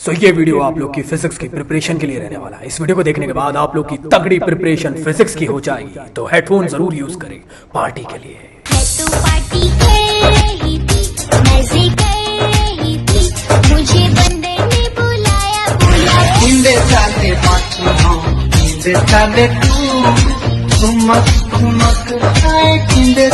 ये वीडियो आप लोग की फिजिक्स की प्रिपरेशन के लिए रहने वाला है। इस वीडियो को देखने के बाद आप लोग की तगड़ी प्रिपरेशन फिजिक्स की हो जाएगी, तो हेडफोन जरूर यूज करें पार्टी के लिए। मैं तो पार्टी कर रही थी, मजे कर रही थी, मुझे बंदे ने बुलाया हिंदे चाले पाछो हिंदे चाले तू ठुमक ठुमक आए हिंदे।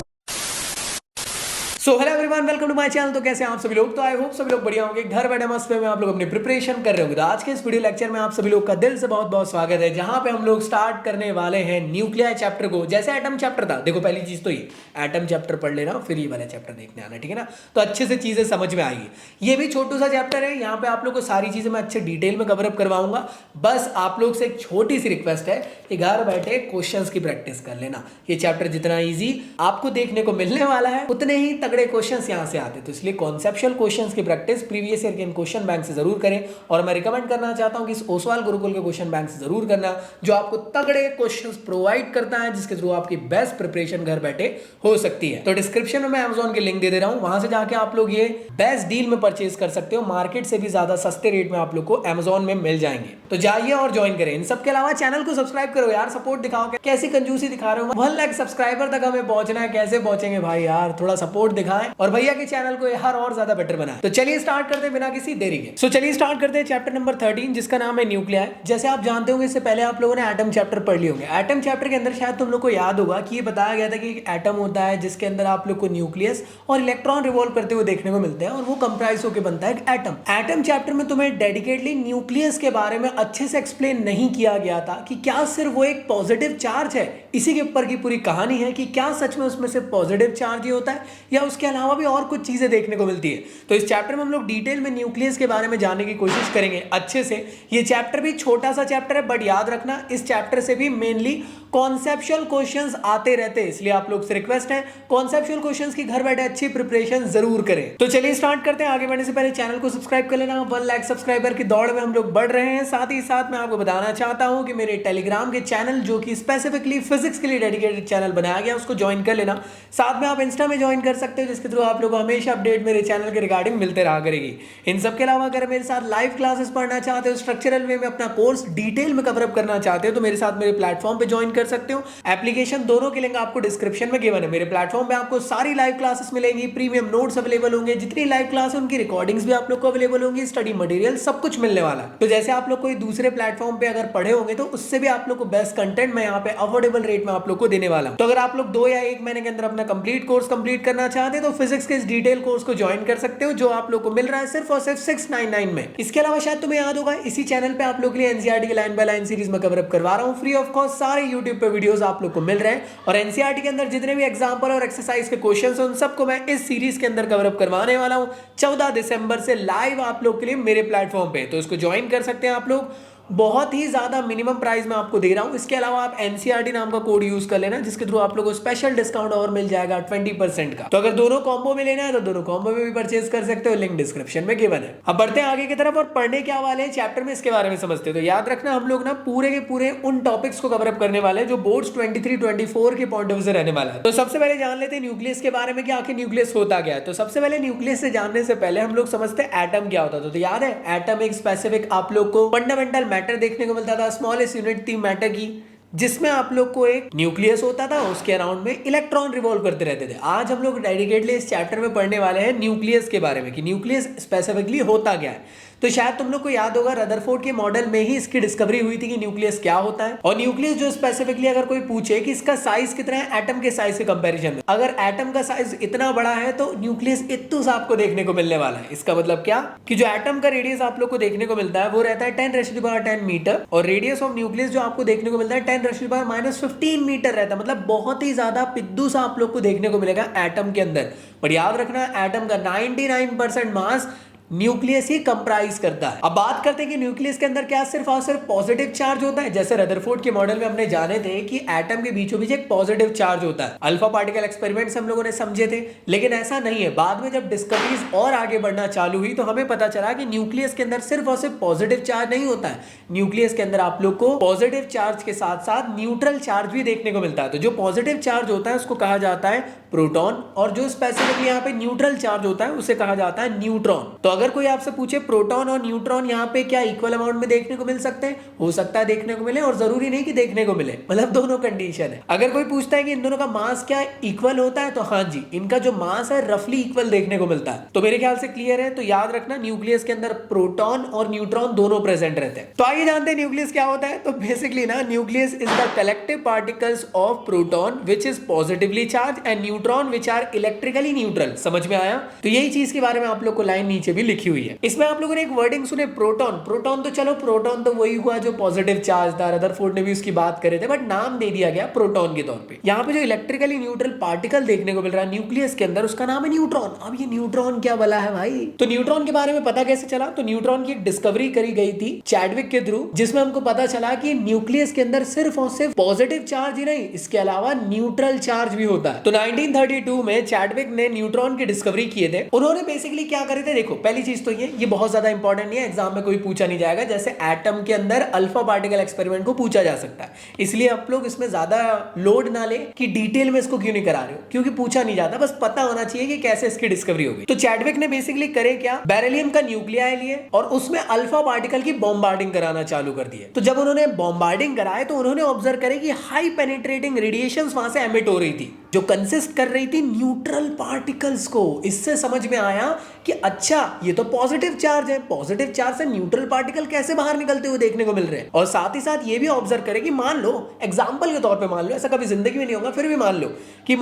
So hello everyone, welcome to my channel. तो कैसे हैं आप सभी लोग? तो आई होप सभी लोग बढ़िया होंगे। घर बैठे मस्त में आप लोग अपनी प्रिपरेशन कर रहे होंगे। तो आज के इस वीडियो लेक्चर में आप सभी लोग का दिल से बहुत बहुत स्वागत है, जहां पे हम लोग स्टार्ट करने वाले हैं न्यूक्लियर चैप्टर को। जैसे एटम चैप्टर था, देखो पहली चीज तो ये एटम चैप्टर पढ़ लेना, फिर ये वाला चैप्टर देखने आना, ठीक है ना? तो अच्छे से चीजें समझ में आएगी। ये भी छोटू सा चैप्टर है, यहाँ पे आप लोग को सारी चीजें मैं अच्छे डिटेल में कवरअप करवाऊंगा। बस आप लोग से एक छोटी सी रिक्वेस्ट है कि घर बैठे क्वेश्चंस की प्रैक्टिस कर लेना। ये चैप्टर जितना ईजी आपको देखने को मिलने वाला है, उतने ही तगड़े क्वेश्चंस यहाँ से आते, तो इसलिए कॉन्सेप्चुअल क्वेश्चंस की प्रैक्टिस प्रीवियस ईयर के इन क्वेश्चन बैंक से जरूर करें। और मैं रिकमेंड करना चाहता हूं कि इस ओसवाल गुरुकुल के क्वेश्चन बैंक से जरूर करना, जो आपको तगड़े क्वेश्चंस प्रोवाइड करता है, जिसके थ्रू आपकी बेस्ट प्रिपरेशन घर बैठे हो सकती है। तो डिस्क्रिप्शन में मैं Amazon के लिंक दे रहा हूं, वहां से जाके आप लोग ये बेस्ट डील में परचेज कर सकते हो। मार्केट से भी ज्यादा सस्ते रेट में आप लोग को Amazon में मिल जाएंगे। तो जाइए और ज्वाइन करें। इन सबके अलावा चैनल को सब्सक्राइब करो यार, सपोर्ट दिखाओ। कैसी कंजूसी दिखा रहे हो? 1 लाख सब्सक्राइबर तक हमें पहुंचना है, कैसे पहुंचेंगे भाई यार? थोड़ा सपोर्ट दिखाएं और भैया के चैनल को यार और ज्यादा बेटर बनाएं। तो चलिए स्टार्ट करते हैं बिना किसी देरी के। चलिए स्टार्ट करते हैं चैप्टर नंबर 13, जिसका नाम है न्यूक्लियर। जैसे आप जानते होंगे, इससे पहले आप लोगों ने एटम चैप्टर पढ़ लिए होंगे। एटम चैप्टर के अंदर शायद तुम लोग को याद होगा कि ये बताया गया था कि एक एटम होता है जिसके अंदर आप लोग को न्यूक्लियस और इलेक्ट्रॉन रिवॉल्व करते हुए देखने को मिलते हैं, और वो कंप्राइज होकर बनता है एक एटम। एटम चैप्टर में तुम्हें डेडिकेटली न्यूक्लियस के बारे में अच्छे से एक्सप्लेन नहीं किया गया था कि क्या सिर्फ वो एक पॉजिटिव चार्ज है, इसी के ऊपर की पूरी कहानी है कि क्या सच में उसमें से पॉजिटिव चार्ज ही होता है या उसके अलावा भी और कुछ चीजें देखने को मिलती है। तो इस चैप्टर में हम लोग डिटेल में न्यूक्लियस के बारे में जानने की कोशिश करेंगे अच्छे से। ये चैप्टर भी छोटा सा चैप्टर है, बट याद रखना इस चैप्टर से भी मेनली कॉन्सेप्चुअल क्वेश्चंस आते रहते हैं, इसलिए आप लोग से रिक्वेस्ट है कॉन्सेप्चुअल क्वेश्चंस की घर बैठे अच्छी प्रिपरेशन जरूर करें। तो चलिए स्टार्ट करते हैं। आगे बढ़ने से पहले चैनल को सब्सक्राइब कर लेना। 1 लाख सब्सक्राइबर की दौड़ में हम लोग बढ़ रहे हैं। साथ ही साथ मैं आपको बताना चाहता हूं कि मेरे टेलीग्राम के चैनल, जो कि स्पेसिफिकली फिजिक्स के लिए डेडिकेटेड चैनल बनाया गया, उसको ज्वाइन कर लेना। साथ में आप इंस्टा में ज्वाइन कर सकते हो, जिसके थ्रू आप लोग हमेशा अपडेट मेरे चैनल के रिगार्डिंग मिलते रहा करेगी। इन सब के अलावा अगर मेरे साथ लाइव क्लासेस पढ़ना चाहते हो, स्ट्रक्चरल वे में अपना कोर्स डिटेल में कवरअप करना चाहते हो, तो मेरे साथ मेरे प्लेटफॉर्म पे ज्वाइन कर सकते हो। एप्लीकेशन दोनों के लिंक आपको डिस्क्रिप्शन में गिवन है। मेरे प्लेटफॉर्म पे आपको सारी लाइव क्लासेस मिलेंगी, प्रीमियम नोट्स अवेलेबल होंगे, जितनी लाइव क्लास है उनकी रिकॉर्डिंग्स भी आप लोग को अवेलेबल होंगी, स्टडी मटेरियल सब कुछ मिलने वाला है। तो जैसे आप लोग कोई दूसरे प्लेटफॉर्म पे अगर पढ़े होंगे, तो उससे भी आप लोग को बेस्ट कंटेंट मैं यहाँ पे अफोर्डेबल रेट में आप लोग को देने वाला हूँ। तो अगर आप लोग 2 या 1 महीने के अंदर अपना कंप्लीट कोर्स कंप्लीट करना चाहते हैं, तो फिजिक्स के इस डिटेल कोर्स को ज्वाइन कर सकते हो, जो आप लोग को मिल रहा है सिर्फ और सिर्फ 699 में। इसके अलावा शायद तुम्हें याद होगा, इसी चैनल पे आप लोग के लिए एनसीईआरटी की लाइन बाय लाइन सीरीज में कवरअप करवा रहा हूं फ्री ऑफ कॉस्ट। सारे यूट्यूब पे वीडियोस आप लोग को मिल रहे हैं, और एनसीईआरटी के अंदर जितने भी एग्जांपल और एक्सरसाइज के क्वेश्चंस हैं, उन सबको मैं इस सीरीज के अंदर कवरअप करवाने वाला हूं 14 दिसंबर से लाइव आप लोग के लिए मेरे प्लेटफॉर्म पे। तो इसको ज्वाइन कर सकते हैं आप लोग। बहुत ही ज्यादा मिनिमम प्राइस में आपको दे रहा हूं। इसके अलावा आप एनसीईआरटी नाम का कोड यूज कर लेना, जिसके थ्रू आप लोगों को स्पेशल डिस्काउंट और मिल जाएगा 20% का। तो अगर दोनों कॉम्बो में लेना है, तो दोनों कॉम्बो में भी परचेज कर सकते हो, लिंक डिस्क्रिप्शन में गिवन है। अब बढ़ते हैं आगे की तरफ, और पढ़ने क्या वाले हैं चैप्टर में, इसके बारे में समझते हैं। तो याद रखना, हम लोग ना पूरे के पूरे उन टॉपिक्स को कवरअप करने वाले हैं जो बोर्ड्स 23-24 के पॉइंट ऑफ व्यू से रहने वाला है। तो सबसे पहले जान लेते हैं न्यूक्लियस के बारे में कि आखिर न्यूक्लियस होता क्या है। तो सबसे पहले न्यूक्लियस से जानने से पहले हम लोग समझते हैं एटम क्या होता है। तो याद है, एटम एक स्पेसिफिक आप लोग को फंडामेंटल मैटर देखने को मिलता था, स्मॉलेस्ट यूनिट थी मैटर की, जिसमें आप लोग को एक न्यूक्लियस होता था, उसके अराउंड में इलेक्ट्रॉन रिवॉल्व करते रहते थे। आज हम लोग डेडिकेटली इस चैप्टर में पढ़ने वाले हैं न्यूक्लियस के बारे में कि न्यूक्लियस स्पेसिफिकली होता क्या है। तो शायद तुम लोग को याद होगा, रदरफोर्ड के मॉडल में ही इसकी डिस्कवरी हुई थी कि न्यूक्लियस क्या होता है। और न्यूक्लियस जो स्पेसिफिकली अगर कोई पूछे कि इसका साइज कितना है एटम के साइज के कंपैरिजन में, अगर एटम का साइज इतना बड़ा है, तो न्यूक्लियस इतना सा आपको देखने को मिलने वाला है। इसका मतलब क्या कि जो एटम का रेडियस आप लोग को देखने को मिलता है, वो रहता है 10⁻10 मीटर, और रेडियस ऑफ न्यूक्लियस जो आपको देखने को मिलता है 10⁻⁻15 मीटर रहता है। मतलब बहुत ही ज्यादा पिद्दू सा आप लोग को देखने को मिलेगा एटम के अंदर। पर याद रखना, एटम का 99% मास न्यूक्लियस ही कंप्राइज करता है। अब बात करते हैं कि न्यूक्लियस के अंदर क्या सिर्फ और सिर्फ पॉजिटिव चार्ज होता है। जैसे रदरफोर्ड के मॉडल में हमने जाने थे कि एटम के बीचों बीच एक पॉजिटिव चार्ज होता है। अल्फा पार्टिकल एक्सपेरिमेंट्स हम लोगों ने समझे थे, लेकिन ऐसा नहीं है। बाद में जब डिस्कवरीज और आगे बढ़ना चालू हुई, तो हमें पता चला कि न्यूक्लियस के अंदर सिर्फ और सिर्फ पॉजिटिव चार्ज नहीं होता है। न्यूक्लियस के अंदर आप लोग को पॉजिटिव चार्ज के साथ साथ न्यूट्रल चार्ज भी देखने को मिलता है। तो जो पॉजिटिव चार्ज होता है उसको कहा जाता है प्रोटॉन, और जो स्पेसिफिकली यहाँ पे न्यूट्रल चार्ज होता है उसे कहा जाता है न्यूट्रॉन। तो अगर कोई आपसे पूछे प्रोटॉन और न्यूट्रॉन यहाँ पे क्या इक्वल अमाउंट में देखने को मिल सकते हैं, हो सकता है देखने को मिले, और जरूरी नहीं कि देखने को मिले, मतलब दोनों कंडीशन है। अगर कोई पूछता है कि इन दोनों का मास क्या इक्वल होता है, तो हाँ जी, इनका जो मास है रफली इक्वल देखने को मिलता है। तो मेरे ख्याल से क्लियर है। तो याद रखना न्यूक्लियस के अंदर प्रोटॉन और न्यूट्रॉन दोनों प्रेजेंट रहते हैं। तो आइए जानते हैं न्यूक्लियस क्या होता है। तो बेसिकली ना, nucleus is the collective particles of proton which is positively charge and neutron which are electrically neutral. समझ में आया? तो यही चीज के बारे में आप लोग को लाइन नीचे भी लिखी हुई है। इसमें आप लोगों ने एक वर्डिंग सुने, प्रोटॉन। प्रोटॉन तो चलो, प्रोटॉन तो वही हुआ जो पॉजिटिव चार्ज था, रदरफोर्ड ने भी उसकी बात करे थे, बट नाम दे दिया गया प्रोटॉन के तौर पे। यहाँ पे जो इलेक्ट्रिकली न्यूट्रल पार्टिकल देखने को मिल रहा है न्यूक्लियस के अंदर, उसका नाम है न्यूट्रॉन। अब ये न्यूट्रॉन क्या बला है भाई? तो न्यूट्रॉन के बारे में पता कैसे चला? तो न्यूट्रॉन की एक डिस्कवरी करी गई थी चैडविक के थ्रू, जिसमें हमको पता चला कि न्यूक्लियस के अंदर सिर्फ और सिर्फ पॉजिटिव चार्ज ही नहीं, इसके अलावा न्यूट्रल चार्ज भी होता है। तो 1932 में चैडविक ने न्यूट्रॉन की डिस्कवरी किए थे। उन्होंने बेसिकली क्या करे थे, देखो पहली चीज तो ये बहुत ज्यादा इंपॉर्टेंट नहीं है, एग्जाम में कोई पूछा नहीं जाएगा। जैसे एटम के अंदर अल्फा पार्टिकल एक्सपेरिमेंट को पूछा जा सकता है, इसलिए आप लोग इसमें ज्यादा लोड ना ले कि डिटेल में इसको क्यों नहीं करा रहे हो, क्योंकि पूछा नहीं जाता, बस पता होना चाहिए कि कैसे इसकी डिस्कवरी हो गई। तो चैडविक ने बेसिकली करे क्या, बेरिलियम का न्यूक्लियाई लिए और उसमें अल्फा पार्टिकल की बॉम्बार्डिंग कराना चालू कर दिए। तो जब उन्होंने बॉम्बार्डिंग कराए तो उन्होंने ऑब्जर्व करे कि हाई पेनिट्रेटिंग रेडिएशंस वहां से एमिट हो रही थी, जो कंसिस्ट कर रही थी न्यूट्रल पार्टिकल्स को। इससे समझ में आया कि अच्छा, ये तो पॉजिटिव चार्ज है, पॉजिटिव चार्ज से न्यूट्रल पार्टिकल कैसे बाहर निकलते हुए देखने को मिल रहे हैं। और साथ ही साथ ये भी ऑब्जर्व करे कि मान लो, एग्जांपल के तौर पे मान लो, ऐसा कभी जिंदगी में नहीं होगा, फिर भी मान लो कि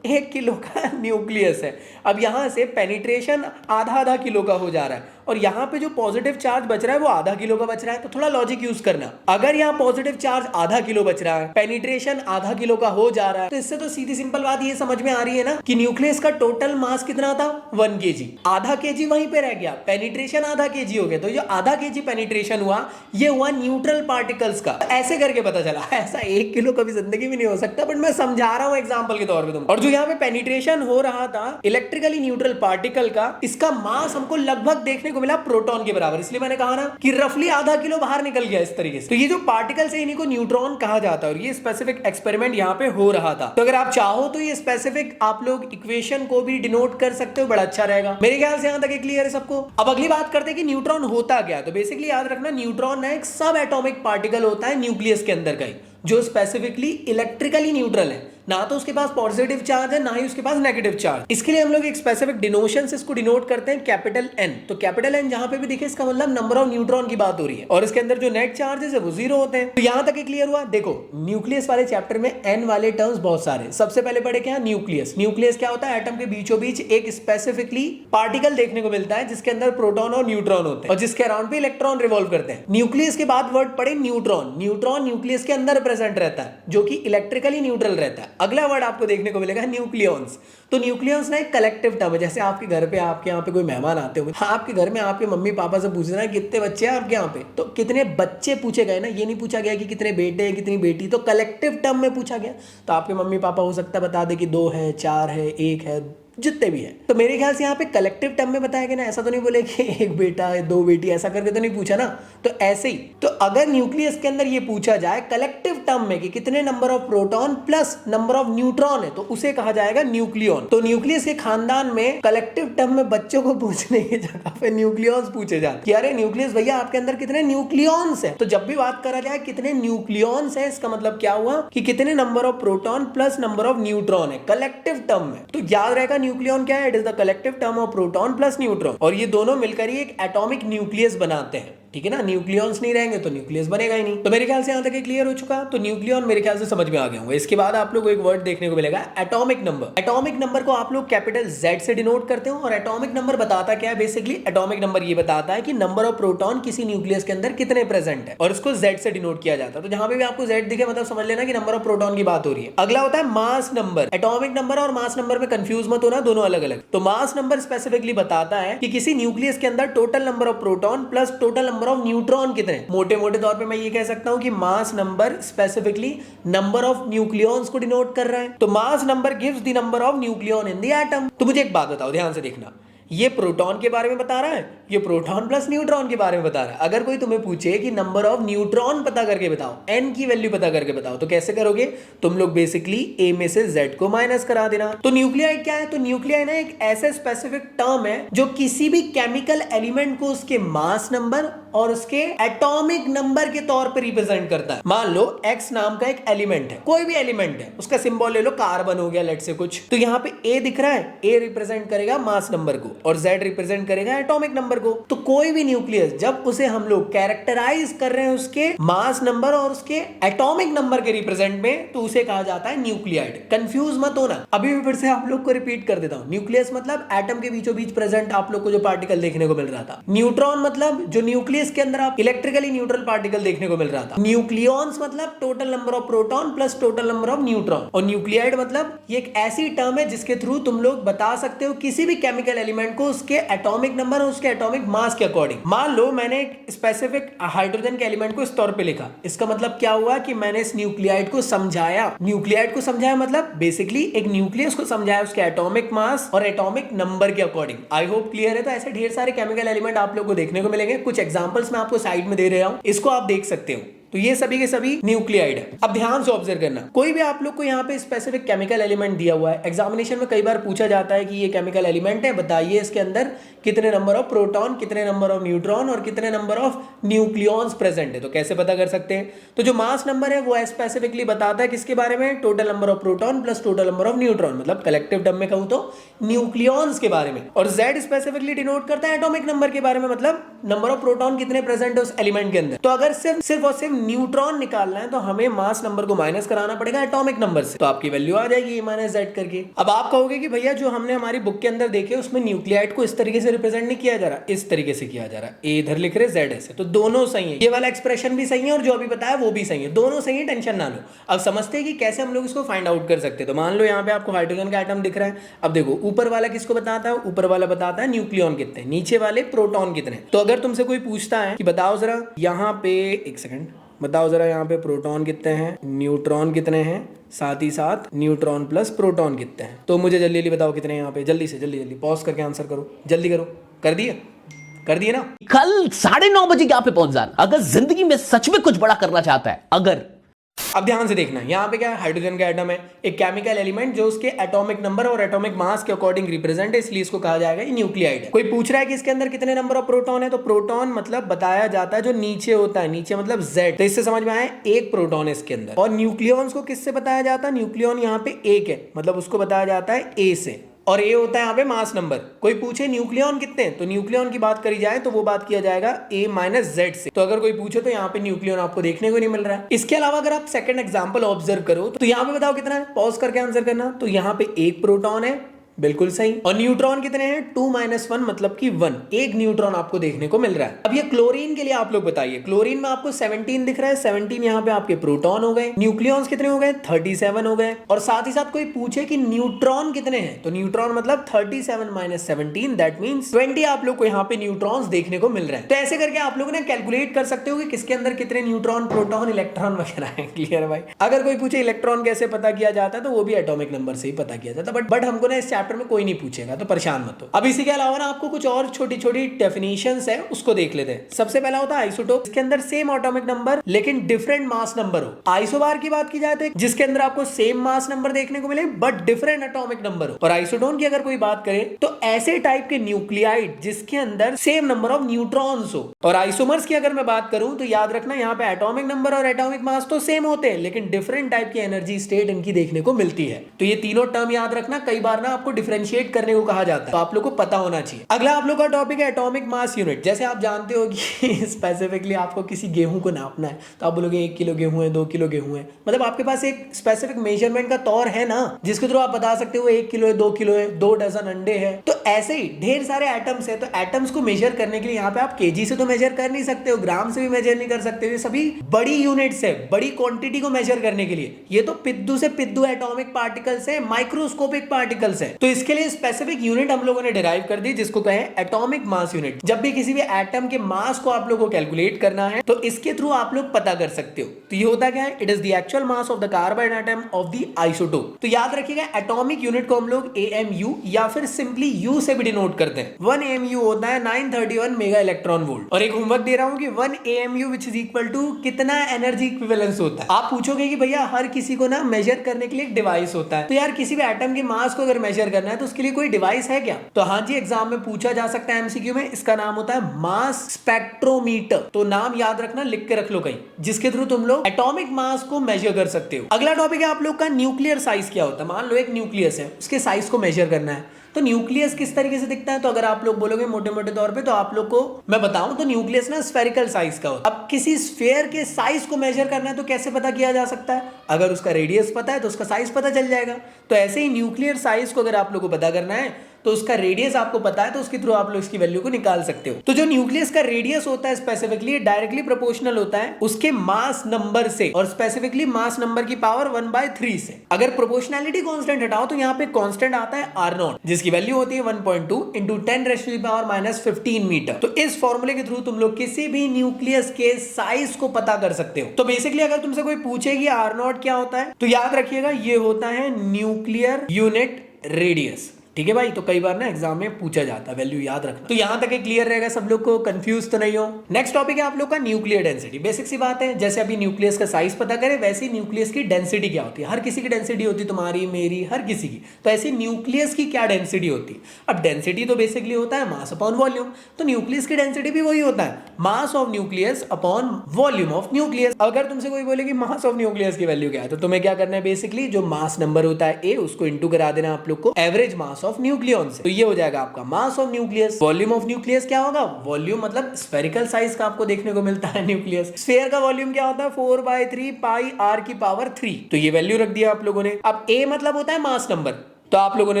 1 किलो का न्यूक्लियस है। अब यहां से पेनिट्रेशन आधा किलो का हो जा रहा है, और यहां पे जो पॉजिटिव चार्ज बच रहा है वो आधा किलो का बच रहा है। तो थोड़ा लॉजिक यूज करना, अगर यहाँ पॉजिटिव चार्ज आधा किलो बच रहा है, पेनिट्रेशन आधा किलो का हो जा रहा है, तो इससे तो सीधी सिंपल बात ये समझ में आ रही है ना कि न्यूक्लियस का टोटल मास कितना था, 1 kg। आधा kg वहीं पे रह गया, पेनिट्रेशन आधा kg हो गया। तो जो आधा kg पेनिट्रेशन हुआ, ये हुआ न्यूट्रल पार्टिकल्स का। ऐसे करके पता चला, ऐसा 1 किलो कभी जिंदगी में नहीं हो सकता, बट मैं समझा रहा हूं एग्जाम्पल के तौर पर तुम। और जो यहाँ पे पेनिट्रेशन हो रहा था इलेक्ट्रिकली न्यूट्रल पार्टिकल का, इसका मास हमको लगभग देखने को मिला प्रोटॉन के बराबर। इसलिए मैंने कहा ना कि रफली आधा किलो बाहर निकल गया इस तरीके से। तो ये जो पार्टिकल्स है इन्हीं को न्यूट्रॉन कहा जाता है, और ये स्पेसिफिक एक्सपेरिमेंट यहाँ पे हो रहा था। तो अगर आप चाहो तो ये स्पेसिफिक आप लोग इक्वेशन को भी डिनोट कर सकते हो, बड़ा अच्छा रहेगा। मेरे ख्याल से यहां तक क्लियर है सबको। अब अगली बात करते हैं कि न्यूट्रॉन होता क्या है। तो बेसिकली याद रखना, न्यूट्रॉन ना एक सब एटॉमिक पार्टिकल होता है न्यूक्लियस के अंदर का ही, जो स्पेसिफिकली इलेक्ट्रिकली न्यूट्रल है। ना तो उसके पास पॉजिटिव चार्ज है, ना ही उसके पास नेगेटिव चार्ज। इसके लिए हम लोग एक स्पेसिफिक डिनोशन से इसको डिनोट करते हैं, कैपिटल N। तो कैपिटल N जहां पे भी दिखे, इसका मतलब नंबर ऑफ न्यूट्रॉन की बात हो रही है, और इसके अंदर जो नेट चार्जेस है वो 0 होते हैं। तो यहां तक क्लियर हुआ। देखो, न्यूक्लियस वाले चैप्टर में N वाले टर्म्स बहुत सारे। सबसे पहले पढ़े क्या, न्यूक्लियस। न्यूक्लियस क्या होता है, एटम के बीचों बीच एक स्पेसिफिकली पार्टिकल देखने को मिलता है जिसके अंदर प्रोटॉन और न्यूट्रॉन होते हैं, और जिसके अराउंड भी इलेक्ट्रॉन रिवॉल्व करते हैं। न्यूक्लियस के बाद वर्ड पढ़े न्यूट्रॉन। न्यूट्रॉन न्यूक्लियस के अंदर प्रेजेंट रहता है, जो कि इलेक्ट्रिकली न्यूट्रल रहता है। अगला वर्ड आपको देखने को मिलेगा न्यूक्लियॉन्स। तो न्यूक्लियॉन्स ना एक कलेक्टिव टर्म है। जैसे आपके घर पे, आपके यहाँ पे कोई मेहमान आते होंगे, हाँ, आपके घर में आपके मम्मी पापा से पूछना है कितने बच्चे हैं आपके यहाँ पे, तो कितने बच्चे पूछे गए ना, ये नहीं पूछा गया कि कितने बेटे हैं, कितनी बेटी। तो कलेक्टिव टर्म में पूछा गया। तो आपके मम्मी पापा हो सकता है बता दे कि 2 है, 4 है, 1 है, जितने भी है। तो मेरे ख्याल से यहाँ पे कलेक्टिव टर्म में बताया गया ना, ऐसा तो नहीं बोले कि 1 बेटा है, 2 बेटी, ऐसा करके तो नहीं पूछा ना। तो ऐसे ही, तो अगर न्यूक्लियस के अंदर ये पूछा जाए कलेक्टिव टर्म में कि कितने number of proton plus number of neutron है, तो उसे कहा जाएगा न्यूक्लियॉन। तो न्यूक्लियस के खानदान में कलेक्टिव टर्म में बच्चों को पूछने की जगह पे न्यूक्लियॉन्स पूछे जाते कि अरे न्यूक्लियस भैया आपके अंदर कितने न्यूक्लियॉन्स है। तो जब भी बात करा जाए कितने न्यूक्लियॉन्स है, इसका मतलब क्या हुआ कि कितने number of proton plus number of neutron है कलेक्टिव टर्म में। तो याद रहेगा न्यूक्लियॉन क्या है, it is the collective term of proton plus neutron, और ये दोनों मिलकर ही एक एटॉमिक न्यूक्लियस बनाते हैं। ठीक है ना, न्यूक्लियॉन्स नहीं रहेंगे तो न्यूक्लियस बनेगा ही नहीं। तो मेरे ख्याल से यहां तक क्लियर हो चुका। तो न्यूक्लियॉन मेरे ख्याल से समझ में आ गया होगा। इसके बाद आप लोग को एक वर्ड देखने को मिलेगा, एटॉमिक नंबर। एटॉमिक नंबर को आप लोग कैपिटल Z से डिनोट करते हो, और एटॉमिक नंबर बताता क्या है, बेसिकली एटॉमिक नंबर ये बताता है कि नंबर ऑफ प्रोटॉन किसी न्यूक्लियस के अंदर कितने प्रेजेंट है, और इसको Z से डिनोट किया जाता है। तो जहां पे भी आपको Z दिखे मतलब समझ लेना कि नंबर ऑफ प्रोटॉन की बात हो रही है। अगला होता है मास नंबर। एटॉमिक नंबर और मास नंबर में कंफ्यूज मत होना, दोनों अलग अलग। तो मास नंबर स्पेसिफिकली बताता है कि किसी न्यूक्लियस के अंदर total number of proton plus total number of neutron कितने। मोटे मोटे तौर पे मैं ये कह सकता हूं कि mass number specifically number of nucleons को डिनोट कर रहा है। तो mass number gives the number of nucleon in the atom. तो मुझे एक बात बताओ, ध्यान से देखना, ये प्रोटॉन के बारे में बता रहा है, ये प्रोटॉन प्लस न्यूट्रॉन के बारे में बता रहा है। अगर कोई तुम्हें पूछे कि नंबर ऑफ न्यूट्रॉन पता करके बताओ, n की वैल्यू पता करके बताओ, तो कैसे करोगे? तुम लोग बेसिकली a में से z को माइनस करा देना। तो न्यूक्लियाइड क्या है? तो न्यूक्लियाइड ना एक ऐसे स्पेसिफिक टर्म है जो किसी भी केमिकल एलिमेंट को उसके मास नंबर और उसके एटॉमिक नंबर के तौर पर रिप्रेजेंट करता है। मान लो x नाम का एक एलिमेंट है, कोई भी एलिमेंट है, उसका सिंबल ले लो, कार्बन हो गया लेट से कुछ, तो यहाँ पे a दिख रहा है, a रिप्रेजेंट करेगा मास नंबर को और z रिप्रेजेंट करेगा एटॉमिक नंबर को। तो कोई भी न्यूक्लियस जब उसे हम लोग कैरेक्टराइज कर रहे हैं उसके मास नंबर और उसके एटॉमिक नंबर के रिप्रेजेंट में, तो उसे कहा जाता है न्यूक्लियाइड। कंफ्यूज मत होना, अभी भी फिर से आप लोग को रिपीट कर देता हूं। न्यूक्लियस मतलब एटम के बीचों बीच प्रेजेंट आप लोग को जो पार्टिकल देखने को मिल रहा था। न्यूट्रॉन मतलब जो न्यूक्लियस के अंदर आप इलेक्ट्रिकली न्यूट्रल पार्टिकल देखने को मिल रहा था। न्यूक्लियॉन्स मतलब total number of proton plus total number of neutron. और न्यूक्लियाइड मतलब ये एक ऐसी टर्म है जिसके थ्रू तुम लोग बता सकते हो किसी भी केमिकल एलिमेंट को उसके एटॉमिक नंबर और उसके एटॉमिक मास के अकॉर्डिंग। मान लो मैंने एक स्पेसिफिक हाइड्रोजन के एलिमेंट को इस तौर पे लिखा, इसका मतलब क्या हुआ कि मैंने इस न्यूक्लियाइड को समझाया। न्यूक्लियाइड को समझाया मतलब बेसिकली एक न्यूक्लियस को समझाया उसके एटॉमिक मास और एटॉमिक नंबर के अकॉर्डिंग। आई होप क्लियर है। तो ऐसे ढेर सारे केमिकल एलिमेंट आप लोग को देखने को मिलेंगे। कुछ एग्जांपल्स मैं आपको साइड में दे रहा हूं, इसको आप देख सकते हो। तो ये सभी के सभी न्यूक्लियाइड है। अब ध्यान से ऑब्जर्व करना, कोई भी आप लोग को यहाँ पे स्पेसिफिक केमिकल एलिमेंट दिया हुआ है, एग्जामिनेशन में कई बार पूछा जाता है कि ये केमिकल एलिमेंट है, बताइए इसके अंदर कितने नंबर ऑफ प्रोटॉन, कितने नंबर ऑफ न्यूट्रॉन और कितने नंबर ऑफ न्यूक्लियॉन्स प्रेजेंट है। तो कैसे पता कर सकते हैं? तो जो मास नंबर है वो स्पेसिफिकली बताता है किसके बारे में? Total number of proton plus total number of neutron, मतलब कलेक्टिव टर्म में कहूं तो न्यूक्लियॉन्स के बारे में। और Z स्पेसिफिकली डिनोट करता है एटॉमिक नंबर के बारे में, मतलब नंबर ऑफ प्रोटॉन कितने प्रेजेंट है उस एलिमेंट के अंदर। तो अगर सिर्फ और सिर्फ न्यूट्रॉन निकालना है तो हमें मास नंबर को माइनस कराना पड़ेगा एटॉमिक नंबर से, तो आपकी वैल्यू आ जाएगी a माइनस z करके। अब आप कहोगे कि भैया जो हमने हमारी बुक के अंदर देखे उसमें न्यूक्लियाइड को इस तरीके से रिप्रेजेंट नहीं किया जा रहा, इस तरीके से किया जा रहा है। a इधर लिख रहे z ऐसे, तो दोनों सही है, ये वाला एक्सप्रेशन भी सही है और जो अभी बताया वो भी सही है, दोनों सही है, टेंशन ना लो। अब समझते हैं कि कैसे हम लोग इसको फाइंड आउट कर सकते हैं। तो मान लो यहाँ पे आपको हाइड्रोजन का एटम दिख रहा है। अब देखो ऊपर वाला किसको बताता है? ऊपर वाला बताता है न्यूक्लियॉन कितने, नीचे वाले प्रोटॉन कितने। तो अगर तुमसे कोई पूछता है कि बताओ जरा यहाँ पे, एक सेकंड, बताओ जरा यहाँ पे प्रोटॉन कितने हैं, न्यूट्रॉन कितने हैं, साथ ही साथ न्यूट्रॉन प्लस प्रोटॉन कितने हैं, तो मुझे जल्दी जल्दी बताओ कितने हैं यहाँ पे। जल्दी से जल्दी पॉज करके आंसर करो, जल्दी करो। कर दिए ना? कल 9:30 बजे यहाँ पे पहुंच जाना अगर जिंदगी में सच में कुछ बड़ा करना चाहता है। अगर अब ध्यान से देखना, यहाँ पे क्या है? हाइड्रोजन का एटम है, एक केमिकल एलिमेंट जो उसके एटॉमिक नंबर और एटॉमिक मास के अकॉर्डिंग रिप्रेजेंट है, इसलिए इसको कहा जाएगा ये न्यूक्लियाइड है। कोई पूछ रहा है कि इसके अंदर कितने नंबर ऑफ प्रोटॉन है, तो प्रोटॉन मतलब बताया जाता है जो नीचे होता है, नीचे मतलब Z, तो इससे समझ में आया एक प्रोटॉन है इसके अंदर। और न्यूक्लियॉन्स को किससे बताया जाता है? न्यूक्लियॉन यहाँ पे एक है, मतलब उसको बताया जाता है A से, और ये होता है यहाँ पे मास नंबर। कोई पूछे न्यूक्लियॉन कितने, तो न्यूक्लियॉन की बात करी जाए तो वो बात किया जाएगा a माइनस z से। तो अगर कोई पूछे तो यहाँ पे न्यूक्लियॉन आपको देखने को नहीं मिल रहा है। इसके अलावा अगर आप सेकंड एग्जांपल ऑब्जर्व करो तो यहाँ पे बताओ कितना है, पॉज करके आंसर करना। तो यहाँ पे एक प्रोटॉन है, बिल्कुल सही। और न्यूट्रॉन कितने हैं? 2 - 1 मतलब कि 1, एक न्यूट्रॉन आपको देखने को मिल रहा है। अब ये क्लोरीन के लिए आप लोग बताइए, क्लोरीन में आपको 17 दिख रहा है, 17 यहाँ पे आपके प्रोटॉन हो गए, न्यूक्लियॉन्स कितने हो गए? 37 हो गए। और साथ ही साथ कोई पूछे कि न्यूट्रॉन कितने हैं, तो न्यूट्रॉन मतलब 37 - 17 दैट मींस 20 आप लोग को यहाँ पे न्यूट्रॉन्स देखने को मिल रहे हैं। तो ऐसे करके आप लोग ना कैलकुलेट कर सकते हो कि किसके अंदर कितने न्यूट्रॉन, प्रोटॉन, इलेक्ट्रॉन वगैरह है। क्लियर है भाई? अगर कोई पूछे इलेक्ट्रॉन कैसे पता किया जाता है, तो वो भी एटॉमिक नंबर से ही पता किया जाता है, बट हमको ना इस चैप्टर में कोई नहीं पूछेगा, तो परेशान मत हो। अब इसी के अलावा ना आपको कुछ और छोटी छोटी डेफिनेशंस है, उसको देख लेते हैं। सबसे पहला होता है आइसोटोप, इसके अंदर सेम एटॉमिक नंबर लेकिन डिफरेंट मास नंबर हो। आइसोबार की बात की जाए तो जिसके अंदर आपको सेम मास नंबर देखने को मिले बट डिफरेंट एटॉमिक नंबर हो। और आइसोटोन की अगर कोई बात करें तो ऐसे टाइप के न्यूक्लियाइड जिसके अंदर सेम नंबर ऑफ न्यूट्रॉन्स हो। और आइसोमर्स की अगर मैं बात करूं तो याद रखना यहाँ पे एटॉमिक नंबर और एटॉमिक मास तो सेम होते हैं लेकिन डिफरेंट टाइप की एनर्जी स्टेट इनकी देखने को मिलती है। तो ये तीनों टर्म याद रखना, कई बार ना आपको डिफरेंशिएट करने को कहा जाता है, तो आप लोग को पता होना चाहिए। अगला आप लोग का टॉपिक है एटॉमिक मास यूनिट। जैसे आप जानते हो कि स्पेसिफिकली आपको किसी गेहूं को नापना है तो आप बोलोगे 1 किलो गेहूं है, 2 किलो गेहूं है, मतलब आपके पास एक स्पेसिफिक मेजरमेंट का तौर है ना जिसके थ्रू आप बता सकते हो 1 किलो है, 2 किलो है, 2 डजन अंडे है। तो ऐसे ही ढेर सारे एटम्स है, तो एटम्स को मेजर करने के लिए यहाँ पे आप केजी से तो मेजर कर नहीं सकते हो, ग्राम से भी मेजर नहीं कर सकते हो, ये सभी बड़ी यूनिट्स है, बड़ी क्वांटिटी को मेजर करने के लिए। ये तो पिद्दू से पिद्दू एटॉमिक पार्टिकल्स है, माइक्रोस्कोपिक पार्टिकल्स है। तो इसके लिए स्पेसिफिक यूनिट हम लोगों ने डिराइव कर दी जिसको कहें एटॉमिक मास यूनिट। जब भी किसी भी एटम के मास को आप लोगों को कैलकुलेट करना है तो इसके थ्रू आप लोग पता कर सकते हो। तो ये होता क्या है, it is the actual mass of the carbon atom of the isotope. तो याद रखिएगा एटॉमिक यूनिट को हम लोग AMU या फिर सिंपली U से भी डिनोट करते हैं। 1 AMU होता है 931 मेगा इलेक्ट्रॉन वोल्ट। और एक होमवर्क दे रहा हूं कि 1 AMU which is equal to कितना एनर्जी इक्विवेलेंस होता है। आप पूछोगे कि भैया हर किसी को ना मेजर करने के लिए एक डिवाइस होता है, तो यार किसी भी एटम के मास को अगर मेजर करना है तो उसके लिए कोई डिवाइस है क्या? तो हाँ जी, एग्जाम में पूछा जा सकता है MCQ में। इसका नाम होता है मास स्पेक्ट्रोमीटर। तो नाम याद रखना, लिख के रख लो कहीं, जिसके थ्रू तुम लोग एटॉमिक मास को मेजर कर सकते हो। अगला टॉपिक है आप लोग का न्यूक्लियर साइज क्या होता है। मान लो एक न्यूक्लियस है, उसके साइज को मेजर करना है। तो न्यूक्लियस किस तरीके से दिखता है? तो अगर आप लोग बोलोगे मोटे मोटे तौर पे, तो आप लोग को मैं बताऊं तो न्यूक्लियस ना स्फेरिकल साइज का होता है। अब किसी स्फेयर के साइज को मेजर करना है तो कैसे पता किया जा सकता है? अगर उसका रेडियस पता है तो उसका साइज पता चल जाएगा। तो ऐसे ही न्यूक्लियर साइज को अगर आप लोग को पता करना है तो उसका रेडियस आपको पता है, तो उसके थ्रू आप लोग इसकी वैल्यू को निकाल सकते हो। तो जो न्यूक्लियस का रेडियस होता है स्पेसिफिकली डायरेक्टली प्रोपोर्शनल होता है उसके मास नंबर से, और स्पेसिफिकली मास नंबर की पावर 1/3 से। अगर प्रोपोर्शनैलिटी कांस्टेंट हटाओ तो यहाँ पे कांस्टेंट आता है R0 जिसकी वैल्यू होती है 1.2 इंटू 10⁻⁻15 मीटर। तो इस फॉर्मूले के थ्रू तुम लोग किसी भी न्यूक्लियस के साइज को पता कर सकते हो। तो बेसिकली अगर तुमसे कोई पूछे कि R0 क्या होता है तो याद रखिएगा ये होता है न्यूक्लियर यूनिट रेडियस। ठीक है भाई, तो कई बार ना एग्जाम में पूछा जाता है, वैल्यू याद रखना। तो यहां तक क्लियर रहेगा सब लोग को, कंफ्यूज तो नहीं हो। नेक्स्ट टॉपिक है आप लोग का न्यूक्लियर डेंसिटी। बेसिक सी बात है, जैसे अभी न्यूक्लियस का साइज पता करें वैसे ही न्यूक्लियस की डेंसिटी क्या होती है। हर किसी की डेंसिटी होती है, तुम्हारी मेरी हर किसी की। तो ऐसे न्यूक्लियस की क्या डेंसिटी होती है? अब डेंसिटी तो बेसिकली होता है मास अपॉन वॉल्यूम, तो न्यूक्लियस की डेंसिटी भी वही होता है, mass of nucleus upon volume of nucleus. अगर तुमसे कोई बोले कि मास ऑफ न्यूक्लियस की वैल्यू क्या है, तो तुम्हें क्या करना है, बेसिकली जो मास नंबर होता है A उसको इंटू करा देना आप लोग को एवरेज मास ऑफ न्यूक्लियन से। तो ये हो जाएगा आपका mass of nucleus. Volume of nucleus क्या होगा? वॉल्यूम मतलब स्फेरिकल साइज का आपको देखने को मिलता है न्यूक्लियस। स्फीयर का वॉल्यूम क्या होता है? 4/3 पाई R की पावर 3। तो ये वैल्यू रख दिया आप लोगों ने। अब A मतलब होता है मास नंबर, तो आप लोगों ने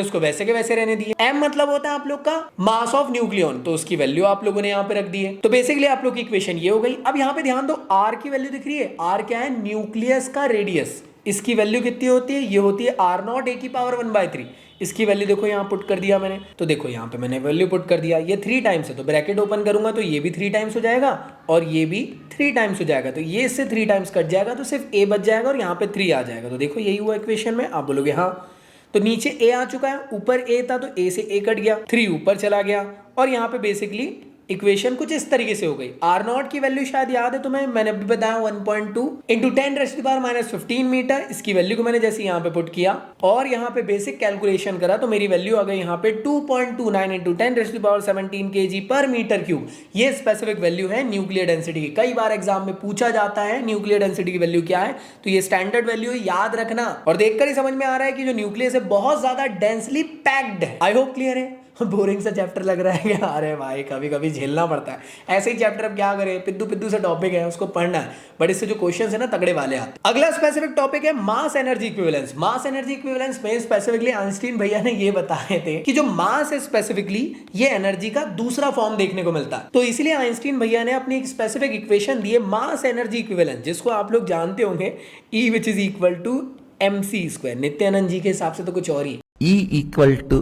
उसको वैसे के वैसे रहने दिए। M मतलब होता है आप लोग का मास ऑफ न्यूक्लियन, तो उसकी वैल्यू आप लोगों ने यहाँ पे रख दी है। तो बेसिकली आप लोग की इक्वेशन ये हो गई। अब यहाँ पे ध्यान दो, R की वैल्यू दिख रही है। R क्या है? न्यूक्लियस का रेडियस। इसकी वैल्यू कितनी होती है? ये होती है R0 A की पावर 1/3। इसकी वैल्यू देखो यहाँ पुट कर दिया मैंने, तो देखो यहाँ पे मैंने वैल्यू पुट कर दिया। ये 3 टाइम्स है, तो ब्रैकेट ओपन करूंगा तो ये भी 3 टाइम्स हो जाएगा और ये भी 3 टाइम्स हो जाएगा। तो ये इससे 3 टाइम्स कट जाएगा तो सिर्फ A बच जाएगा और यहाँ पे 3 आ जाएगा। तो देखो यही हुआ इक्वेशन में। आप बोलोगे हाँ, तो नीचे A आ चुका है, ऊपर A था तो A से A कट गया, 3 ऊपर चला गया और यहाँ पे बेसिकली इक्वेशन कुछ इस तरीके से हो गई। R0 की वैल्यू शायद याद है तुम्हें, मैंने अभी बताया 1.2 इंटू 10⁻⁻15 मीटर। इसकी वैल्यू को मैंने जैसे यहाँ पे पुट किया और यहाँ पे बेसिक कैलकुलेशन करा तो मेरी वैल्यू आ गई यहाँ पे 2.29 इंटू 10⁻17 kg पर मीटर क्यूब। ये स्पेसिफिक वैल्यू है न्यूक्लियर डेंसिटी की। कई बार एग्जाम में पूछा जाता है न्यूक्लियर डेंसिटी की वैल्यू क्या है, तो ये स्टैंडर्ड वैल्यू याद रखना। और देखकर ही समझ में आ रहा है कि जो न्यूक्लियस है बहुत ज्यादा डेंसली पैक्ड है। आई होप क्लियर है। बोरिंग सा चैप्टर लग रहा है, अरे भाई कभी कभी झेलना पड़ता है ऐसे ही चैप्टर। अब क्या करें, पिद्दू पिद्दू से टॉपिक है, उसको पढ़ना है, बट इससे जो क्वेश्चंस है ना तगड़े वाले आते। अगला स्पेसिफिक टॉपिक है mass energy equivalence. Mass energy equivalence में स्पेसिफिकली आइंस्टीन भैया ने ये बताए थे कि जो मास है स्पेसिफिकली ये एनर्जी का दूसरा फॉर्म देखने को मिलता है। तो इसलिए आइंस्टीन भैया ने अपनी एक स्पेसिफिक इक्वेशन दी है मास एनर्जी इक्विवेलेंस, जिसको आप लोग जानते होंगे E which is equal to mc²। Nityanand ji के हिसाब से तो कुछ और ही, E equal to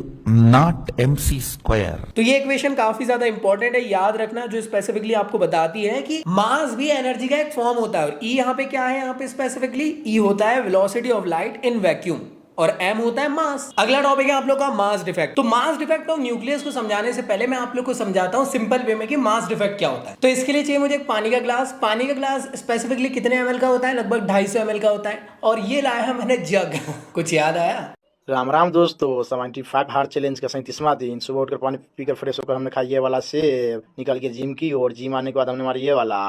not mc square। तो ये इक्वेशन काफी ज्यादा इंपॉर्टेंट है, याद रखना, जो स्पेसिफिकली आपको बताती है कि मास भी एनर्जी का एक फॉर्म होता है। और E यहाँ पे क्या है, यहाँ पे स्पेसिफिकली E होता है velocity of light in vacuum और m होता है मास। अगला टॉपिक है आप लोग का मास डिफेक्ट। तो मास डिफेक्ट ऑफ न्यूक्लियस को समझाने से पहले मैं आप लोग को समझाता हूँ सिंपल वे में कि मास डिफेक्ट क्या होता है। तो इसके लिए चाहिए मुझे एक पानी का ग्लास। पानी का ग्लास स्पेसिफिकली कितने ml का होता है? लगभग 250 ml का होता है। और ये लाया है मैंने जग। कुछ याद आया? राम राम दोस्तों, 75 हार्ड चैलेंज का 37वां दिन। सुबह उठकर पानी पीकर फ्रेश होकर हमने खाया ये वाला सेब, निकल के जिम की और जिम आने के बाद हमने मारी ये वाला।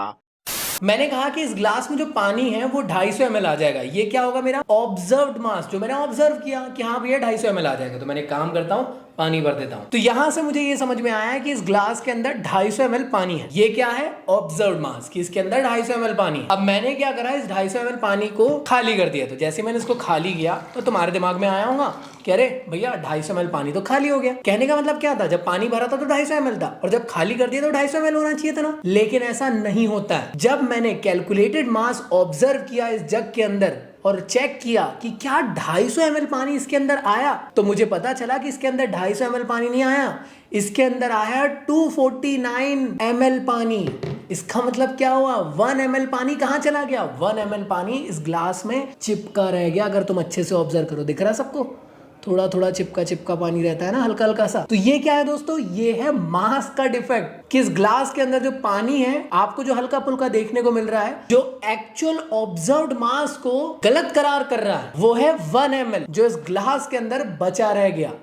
मैंने कहा कि इस ग्लास में जो पानी है वो 250 ml आ जाएगा। ये क्या होगा? मेरा ऑब्जर्व्ड मास, जो मैंने ऑब्जर्व किया कि हाँ भैया 250 ml आ जाएगा। तो मैंने काम करता हूँ, पानी भर देता हूँ। तो यहां से मुझे ये समझ में आया है कि इस ग्लास के अंदर 250 ml पानी है। ये क्या है? ऑब्जर्व्ड मास, कि इसके अंदर 250 ml पानी है। अब मैंने क्या करा, इस 250 ml पानी को खाली कर दिया। तो जैसे मैंने इसको खाली किया तो तुम्हारे दिमाग में आया होगा कि अरे भैया 250 ml पानी तो खाली हो गया। कहने का मतलब क्या था, जब पानी भरा था तो 250 ml था और जब खाली कर दिया तो 250 ml होना चाहिए था ना। लेकिन ऐसा नहीं होता है। जब मैंने कैलकुलेटेड मास ऑब्जर्व किया इस जग के अंदर और चेक किया कि क्या 250 ml पानी इसके अंदर आया, तो मुझे पता चला कि इसके अंदर 250 ml पानी नहीं आया, इसके अंदर आया 249 ml पानी। इसका मतलब क्या हुआ, 1 ml पानी कहाँ चला गया, 1 ml पानी इस ग्लास में चिपका रह गया। अगर तुम अच्छे से ऑब्जर्व करो, दिख रहा है सबको, थोड़ा थोड़ा चिपका पानी रहता है ना, हल्का हल्का सा। तो ये क्या है दोस्तों, ये है मास का डिफेक्ट कि इस ग्लास के अंदर जो पानी है आपको जो हल्का फुल्का देखने को मिल रहा है, जो एक्चुअल ऑब्जर्व्ड मास को गलत करार कर रहा है, वो है 1 ml जो इस ग्लास के अंदर बचा रह गया।